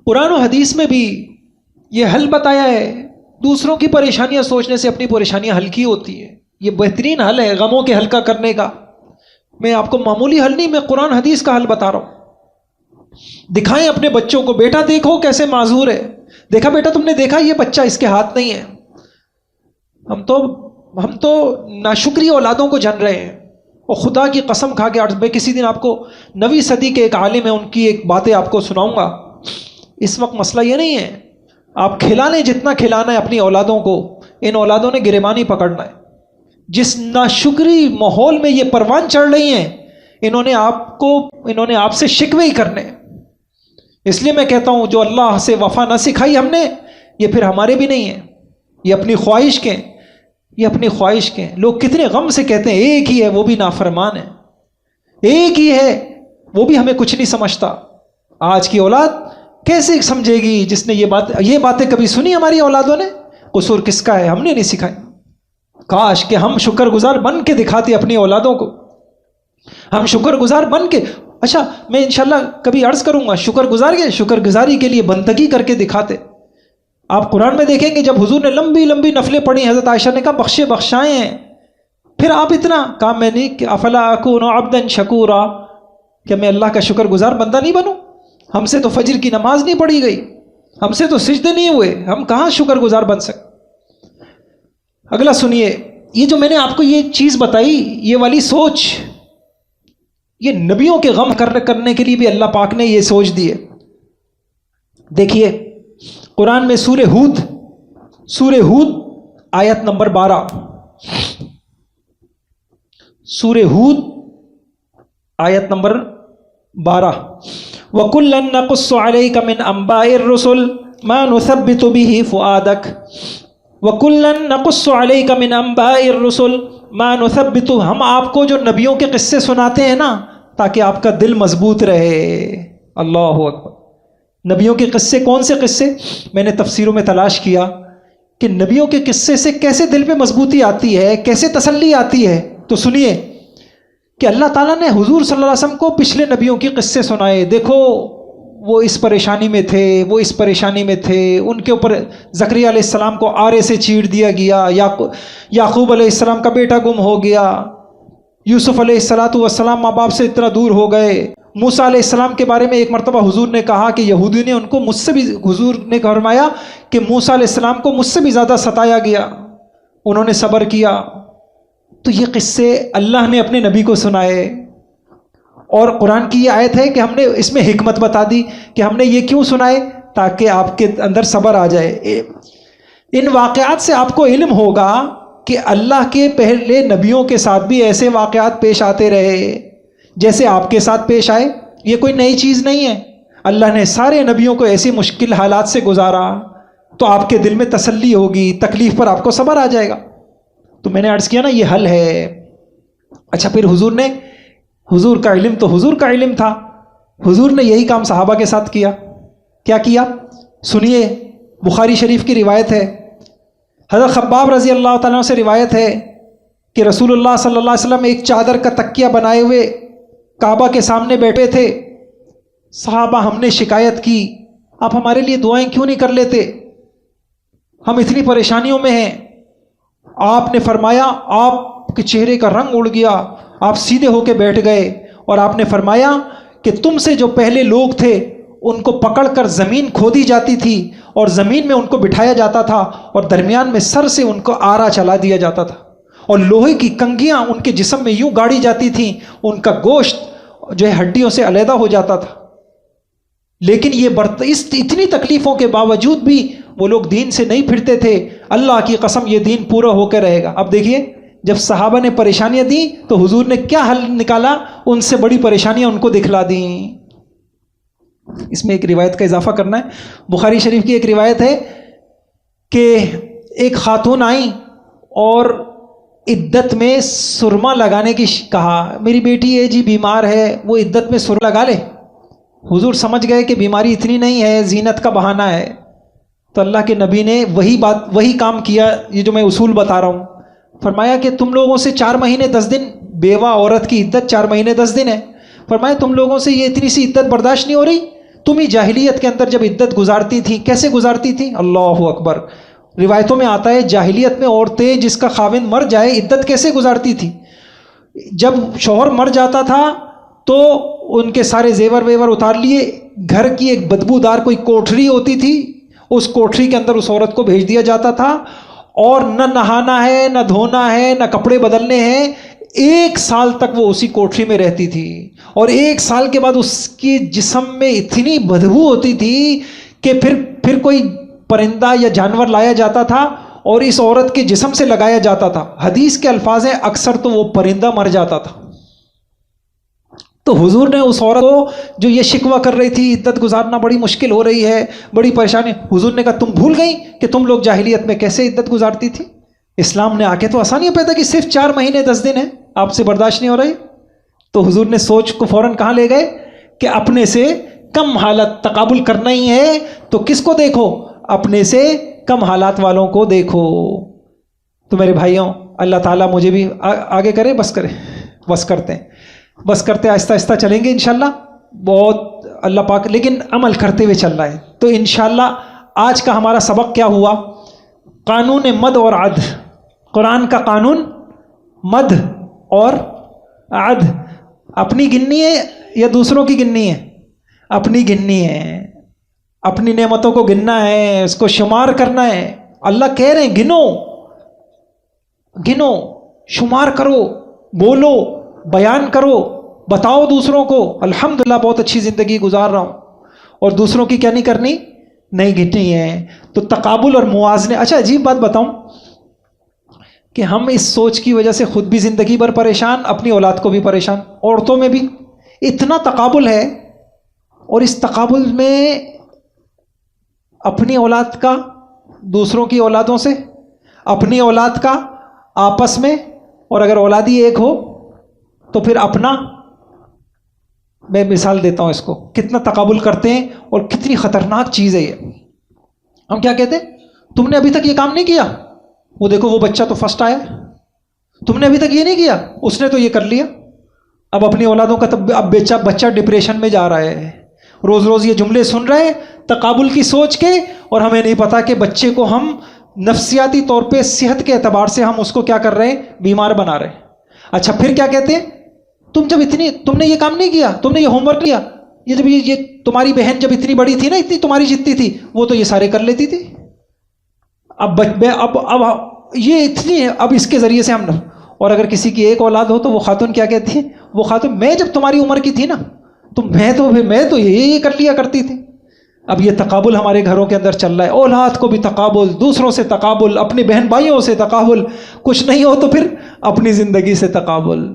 قرآن و حدیث میں بھی یہ حل بتایا ہے. دوسروں کی پریشانیاں سوچنے سے اپنی پریشانیاں ہلکی ہوتی ہیں. یہ بہترین حل ہے غموں کے ہلکا کرنے کا. میں آپ کو معمولی حل نہیں، میں قرآن حدیث کا حل بتا رہا ہوں. دکھائیں اپنے بچوں کو، بیٹا دیکھو کیسے معذور ہے، دیکھا بیٹا تم نے دیکھا یہ بچہ، اس کے ہاتھ نہیں ہے. ہم تو ناشکری اولادوں کو جن رہے ہیں. اور خدا کی قسم کھا کے، میں کسی دن آپ کو 9ویں صدی کے ایک عالم ہے، ان کی ایک باتیں آپ کو سناؤں گا. اس وقت مسئلہ یہ نہیں ہے، آپ کھلا لیں جتنا کھلانا ہے اپنی اولادوں کو، ان اولادوں نے گریبانی پکڑنا ہے. جس ناشکری ماحول میں یہ پروان چڑھ رہی ہیں، انہوں نے آپ سے شکوے ہی کرنے. اس لیے میں کہتا ہوں جو اللہ سے وفا نہ سکھائی ہم نے، یہ پھر ہمارے بھی نہیں ہیں، یہ اپنی خواہش کے. لوگ کتنے غم سے کہتے ہیں ایک ہی ہے وہ بھی نافرمان ہے، ایک ہی ہے وہ بھی ہمیں کچھ نہیں سمجھتا. آج کی اولاد کیسے سمجھے گی جس نے یہ باتیں کبھی سنی ہماری اولادوں نے؟ قصور کس کا ہے؟ ہم نے نہیں سکھائی. کاش کہ ہم شکر گزار بن کے دکھاتے اپنی اولادوں کو، ہم شکر گزار بن کے. اچھا میں انشاءاللہ کبھی عرض کروں گا شکر گزاری کے لیے بندگی کر کے دکھاتے. آپ قرآن میں دیکھیں گے جب حضور نے لمبی لمبی نفلیں پڑھی، حضرت عائشہ نے کہا بخشائیں ہیں، پھر آپ اتنا کام میں نہیں کہ افلا اکون عبدا شکورا، کہ میں اللہ کا شکر گزار بندہ نہیں بنوں؟ ہم سے تو فجر کی نماز نہیں پڑھی گئی، ہم سے تو سجدے نہیں ہوئے، ہم کہاں شکر گزار بن سکتے. اگلا سنیے، یہ جو میں نے آپ کو یہ چیز بتائی، یہ والی سوچ، یہ نبیوں کے غم کرنے کے لیے بھی اللہ پاک نے یہ سوچ دی ہے. دیکھیے قرآن میں سورہ ہود آیت نمبر 12، سورہ ہود آیت نمبر 12، وَكُلًّا نَقُصُّ عَلَيْكَ مِنْ أَنْبَاءِ الرُّسُلِ مَا نُثَبِّتُ بِهِ فُؤَادَكَ وَكُلًّا نَقُصُّ عَلَيْكَ مِنْ أَنْبَاءِ الرُّسُلِ مَا نُثَبِّتُ. ہم آپ کو جو نبیوں کے قصے سناتے ہیں نا تاکہ آپ کا دل مضبوط رہے. اللہ اکبر. نبیوں کے قصے کون سے قصے؟ میں نے تفسیروں میں تلاش کیا کہ نبیوں کے قصے سے کیسے دل پہ مضبوطی آتی ہے، کیسے تسلی آتی ہے. تو سنیے کہ اللہ تعالیٰ نے حضور صلی اللہ علیہ وسلم کو پچھلے نبیوں کے قصے سنائے. دیکھو وہ اس پریشانی میں تھے، وہ اس پریشانی میں تھے، ان کے اوپر زکریا علیہ السلام کو آرے سے چیر دیا گیا، یعقوب علیہ السلام کا بیٹا گم ہو گیا، یوسف علیہ السلام ماں باپ سے اتنا دور ہو گئے، موسیٰ علیہ السلام کے بارے میں ایک مرتبہ حضور نے کہا کہ یہودی نے ان کو مجھ سے بھی، حضور نے فرمایا کہ موسیٰ علیہ السلام کو مجھ سے بھی زیادہ ستایا گیا، انہوں نے صبر کیا۔ تو یہ قصے اللہ نے اپنے نبی کو سنائے، اور قرآن کی یہ آیت ہے کہ ہم نے اس میں حکمت بتا دی کہ ہم نے یہ کیوں سنائے، تاکہ آپ کے اندر صبر آ جائے۔ ان واقعات سے آپ کو علم ہوگا کہ اللہ کے پہلے نبیوں کے ساتھ بھی ایسے واقعات پیش آتے رہے جیسے آپ کے ساتھ پیش آئے، یہ کوئی نئی چیز نہیں ہے۔ اللہ نے سارے نبیوں کو ایسی مشکل حالات سے گزارا، تو آپ کے دل میں تسلی ہوگی، تکلیف پر آپ کو صبر آ جائے گا۔ تو میں نے عرض کیا نا یہ حل ہے۔ اچھا، پھر حضور کا علم تو حضور کا علم تھا، حضور نے یہی کام صحابہ کے ساتھ کیا۔ کیا کیا؟ سنیے، بخاری شریف کی روایت ہے، حضرت خباب رضی اللہ تعالیٰ عنہ سے روایت ہے کہ رسول اللہ صلی اللہ علیہ وسلم ایک چادر کا تکیہ بنائے ہوئے کعبہ کے سامنے بیٹھے تھے۔ صحابہ ہم نے شکایت کی، آپ ہمارے لیے دعائیں کیوں نہیں کر لیتے، ہم اتنی پریشانیوں میں ہیں۔ آپ نے فرمایا، آپ کے چہرے کا رنگ اڑ گیا، آپ سیدھے ہو کے بیٹھ گئے، اور آپ نے فرمایا کہ تم سے جو پہلے لوگ تھے ان کو پکڑ کر زمین کھودی جاتی تھی، اور زمین میں ان کو بٹھایا جاتا تھا، اور درمیان میں سر سے ان کو آرا چلا دیا جاتا تھا، اور لوہے کی کنگیاں ان کے جسم میں یوں گاڑی جاتی تھیں، ان کا گوشت جو ہے ہڈیوں سے علیحدہ ہو جاتا تھا۔ لیکن یہ اتنی تکلیفوں کے باوجود بھی وہ لوگ دین سے نہیں پھرتے تھے۔ اللہ کی قسم یہ دین پورا ہو کے رہے گا۔ اب دیکھیے، جب صحابہ نے پریشانیاں دیں تو حضور نے کیا حل نکالا، ان سے بڑی پریشانیاں ان کو دکھلا دیں۔ اس میں ایک روایت کا اضافہ کرنا ہے، بخاری شریف کی ایک روایت ہے کہ ایک خاتون آئیں اور عدت میں سرما لگانے کی کہا، میری بیٹی ہے جی بیمار ہے، وہ عدت میں سرما لگا لے۔ حضور سمجھ گئے کہ بیماری اتنی نہیں ہے، زینت کا بہانہ ہے، تو اللہ کے نبی نے وہی کام کیا، یہ جو میں اصول بتا رہا ہوں۔ فرمایا کہ تم لوگوں سے 4 مہینے 10 دن، بیوہ عورت کی عدت 4 مہینے 10 دن ہے، فرمایا تم لوگوں سے یہ اتنی سی عدت برداشت نہیں ہو رہی؟ تم ہی جاہلیت کے اندر جب عدت گزارتی تھی کیسے گزارتی تھی؟ اللہ اکبر! روایتوں میں آتا ہے جاہلیت میں عورتیں جس کا خاوند مر جائے عدت کیسے گزارتی تھی؟ جب شوہر مر جاتا تھا تو ان کے سارے زیور ویور اتار لیے، گھر کی ایک بدبودار کوئی کوٹھری ہوتی تھی، اس کوٹھری کے اندر اس عورت کو بھیج دیا جاتا تھا، اور نہ نہانا ہے، نہ دھونا ہے، نہ کپڑے بدلنے ہیں۔ 1 سال تک وہ اسی کوٹھری میں رہتی تھی، اور 1 سال کے بعد اس کی جسم میں اتنی بدبو ہوتی تھی کہ پھر کوئی پرندہ یا جانور لایا جاتا تھا اور اس عورت کے جسم سے لگایا جاتا تھا۔ حدیث کے الفاظ ہیں اکثر تو وہ پرندہ مر جاتا تھا۔ تو حضور نے اس عورت کو جو یہ شکوہ کر رہی تھی عدت گزارنا بڑی مشکل ہو رہی ہے، بڑی پریشانی، حضور نے کہا تم بھول گئی کہ تم لوگ جاہلیت میں کیسے عدت گزارتی تھی؟ اسلام نے آ کے تو آسانیاں پیدا کی، صرف 4 مہینے 10 دن ہیں، آپ سے برداشت نہیں ہو رہی؟ تو حضور نے سوچ کو فوراً کہاں لے گئے کہ اپنے سے کم حالت تقابل کرنا ہی ہے تو کس کو دیکھو؟ اپنے سے کم حالات والوں کو دیکھو۔ تو میرے بھائیوں، اللہ تعالیٰ مجھے بھی آگے کرے، بس کرتے آہستہ آہستہ چلیں گے انشاءاللہ، بہت اللہ پاک لیکن عمل کرتے ہوئے چل رہا ہے۔ تو انشاءاللہ آج کا ہمارا سبق کیا ہوا؟ قانون مد اور عد، قرآن کا قانون مد اور عد۔ اپنی گننی ہے یا دوسروں کی گننی ہے؟ اپنی گننی ہے، اپنی نعمتوں کو گننا ہے، اس کو شمار کرنا ہے۔ اللہ کہہ رہے ہیں گنو، شمار کرو، بولو، بیان کرو، بتاؤ دوسروں کو الحمدللہ بہت اچھی زندگی گزار رہا ہوں، اور دوسروں کی کیا نہیں کرنی؟ نہیں گننی ہے۔ تو تقابل اور موازنے۔ اچھا عجیب بات بتاؤں کہ ہم اس سوچ کی وجہ سے خود بھی زندگی بھر پریشان، اپنی اولاد کو بھی پریشان، عورتوں میں بھی اتنا تقابل ہے، اور اس تقابل میں اپنی اولاد کا دوسروں کی اولادوں سے، اپنی اولاد کا آپس میں، اور اگر اولادی ایک ہو تو پھر اپنا۔ میں مثال دیتا ہوں اس کو، کتنا تقابل کرتے ہیں اور کتنی خطرناک چیز ہے یہ۔ ہم کیا کہتے ہیں؟ تم نے ابھی تک یہ کام نہیں کیا، وہ دیکھو وہ بچہ تو فرسٹ آیا، تم نے ابھی تک یہ نہیں کیا، اس نے تو یہ کر لیا۔ اب اپنی اولادوں کا اب بچہ ڈپریشن میں جا رہا ہے، روز روز یہ جملے سن رہے ہیں تقابل کی سوچ کے، اور ہمیں نہیں پتا کہ بچے کو ہم نفسیاتی طور پہ صحت کے اعتبار سے ہم اس کو کیا کر رہے ہیں، بیمار بنا رہے ہیں۔ اچھا پھر کیا کہتے ہیں، تم نے یہ کام نہیں کیا، تم نے یہ ہوم ورک کیا، یہ جب یہ تمہاری بہن جب اتنی بڑی تھی نا، اتنی تمہاری جتنی تھی، وہ تو یہ سارے کر لیتی تھی، اب یہ اتنی ہے، اب اس کے ذریعے سے ہم۔ اور اگر کسی کی ایک اولاد ہو تو وہ خاتون کیا کہتی ہے، وہ خاتون میں جب تمہاری عمر کی تھی نا تو میں تو یہ کر لیا کرتی تھی۔ اب یہ تقابل ہمارے گھروں کے اندر چل رہا ہے، اولاد کو بھی تقابل، دوسروں سے تقابل، اپنے بہن بھائیوں سے تقابل، کچھ نہیں ہو تو پھر اپنی زندگی سے تقابل،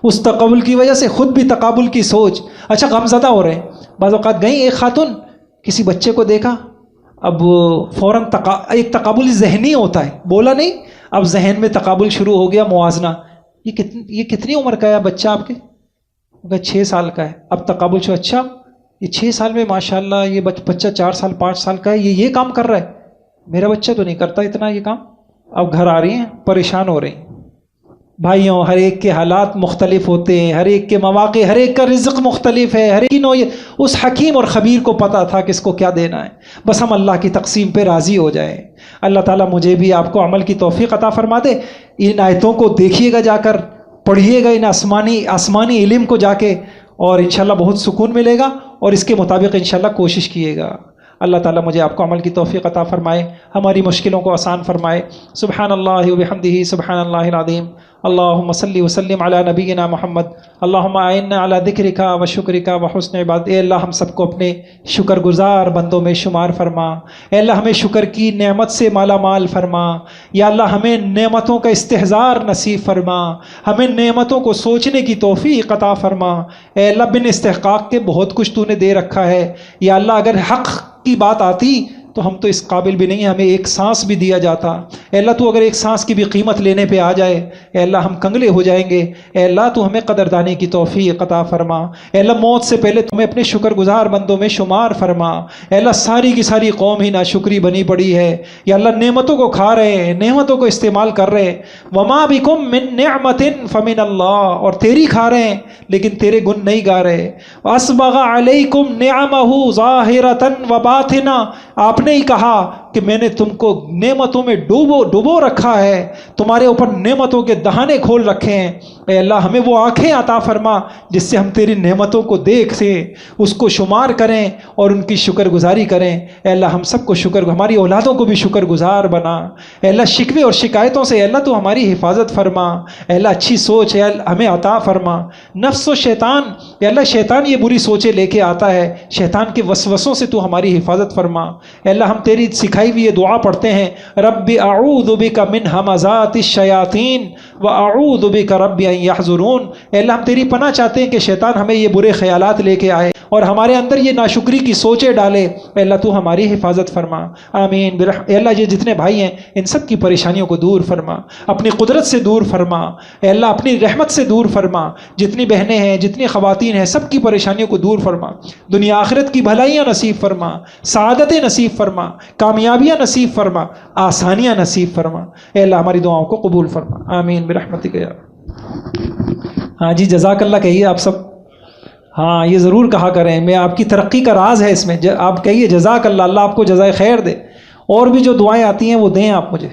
اس تقابل کی وجہ سے خود بھی تقابل کی سوچ۔ اچھا غم زدہ ہو رہے ہیں، بعض اوقات گئی ایک خاتون، کسی بچے کو دیکھا، اب فوراً ایک تقابل ذہنی ہوتا ہے، بولا نہیں، اب ذہن میں تقابل شروع ہو گیا، موازنہ، یہ کتنی عمر کا ہے بچہ آپ کے؟ 6 سال کا ہے۔ اب تقابل شروع، اچھا یہ 6 سال میں ماشاءاللہ یہ بچہ 4 سال 5 سال کا ہے، یہ کام کر رہا ہے، میرا بچہ تو نہیں کرتا اتنا یہ کام۔ اب گھر آ رہی ہیں پریشان ہو رہی ہیں۔ بھائیوں، ہر ایک کے حالات مختلف ہوتے ہیں، ہر ایک کے مواقع، ہر ایک کا رزق مختلف ہے، ہر ایک کی نوع، اس حکیم اور خبیر کو پتہ تھا کس کو کیا دینا ہے۔ بس ہم اللہ کی تقسیم پہ راضی ہو جائیں۔ اللہ تعالیٰ مجھے بھی آپ کو عمل کی توفیق عطا فرما دے۔ ان آیتوں کو دیکھیے گا، جا کر پڑھیے گا ان آسمانی علم کو جا کے، اور انشاءاللہ بہت سکون ملے گا، اور اس کے مطابق انشاءاللہ کوشش کیے گا۔ اللہ تعالیٰ مجھے آپ کو عمل کی توفیق عطا فرمائے، ہماری مشکلوں کو آسان فرمائے۔ سبحان اللہ و بحمدہ، سبحان اللہ العظیم۔ اللہم صلی وسلم علی نبینا محمد۔ اللہم اعنا علی ذکرک و شکرک و حسن عبادت۔ اے اللہ ہم سب کو اپنے شکر گزار بندوں میں شمار فرما۔ اے اللہ ہمیں شکر کی نعمت سے مالا مال فرما۔ یا اللہ ہمیں نعمتوں کا استحضار نصیب فرما، ہمیں نعمتوں کو سوچنے کی توفیق عطا فرما۔ اے اللہ بن استحقاق کے بہت کچھ تو نے دے رکھا ہے، یا اللہ اگر حق کی بات آتی تو ہم تو اس قابل بھی نہیں، ہمیں ایک سانس بھی دیا جاتا۔ اے اللہ تو اگر ایک سانس کی بھی قیمت لینے پہ آ جائے، اے اللہ ہم کنگلے ہو جائیں گے۔ اے اللہ تو ہمیں قدردانی کی توفیق عطا فرما۔ اے اللہ موت سے پہلے تمہیں اپنے شکر گزار بندوں میں شمار فرما۔ اے اللہ ساری کی ساری قوم ہی ناشکری بنی پڑی ہے، یا اللہ نعمتوں کو کھا رہے ہیں، نعمتوں کو استعمال کر رہے ہیں۔ وما بکم من نعمت فمن اللہ، اور تیری کھا رہے ہیں لیکن تیرے گن نہیں گا رہے۔ واسبغ علیکم نعمہ ظاہرۃ و باطنہ، آپ نے ہی کہا کہ میں نے تم کو نعمتوں میں ڈبو رکھا ہے، تمہارے اوپر نعمتوں کے دہانے کھول رکھے ہیں۔ اے اللہ ہمیں وہ آنکھیں عطا فرما جس سے ہم تیری نعمتوں کو دیکھیں، اس کو شمار کریں اور ان کی شکر گزاری کریں۔ اے اللہ ہم سب کو ہماری اولادوں کو بھی شکر گزار بنا۔ اے اللہ شکوے اور شکایتوں سے اے اللہ تو ہماری حفاظت فرما۔ اے اللہ اچھی سوچ اے اللہ ہمیں عطا فرما۔ نفس و شیطان، اے اللہ شیطان یہ بری سوچیں لے کے آتا ہے، شیطان کے وسوسوں سے تو ہماری حفاظت فرما۔ اے اللہ ہم تیری سکھائی ہوئی یہ دعا پڑھتے ہیں، رب اعوذ بک من ہمزات الشیاطین واعوذ بک رب ان یحضرون۔ اے اللہ ہم تیری پناہ چاہتے ہیں کہ شیطان ہمیں یہ برے خیالات لے کے آئے اور ہمارے اندر یہ ناشکری کی سوچیں ڈالے۔ اے اللہ تو ہماری حفاظت فرما، آمین۔ اے اللہ یہ جتنے بھائی ہیں ان سب کی پریشانیوں کو دور فرما، اپنی قدرت سے دور فرما۔ اے اللہ اپنی رحمت سے دور فرما، جتنی بہنیں ہیں جتنی خواتین ہیں سب کی پریشانیوں کو دور فرما، دنیا آخرت کی بھلائیاں نصیب فرما، سعادتیں نصیب فرما، کامیابیاں نصیب فرما، آسانیاں نصیب فرما۔ اے اللہ ہماری دعاؤں کو قبول فرما، آمین برحمتک یا۔ ہاں جی جزاک اللہ کہیے آپ سب، ہاں یہ ضرور کہا کریں، میں آپ کی ترقی کا راز ہے اس میں، آپ کہیے جزاک اللہ، اللہ آپ کو جزائے خیر دے، اور بھی جو دعائیں آتی ہیں وہ دیں آپ مجھے۔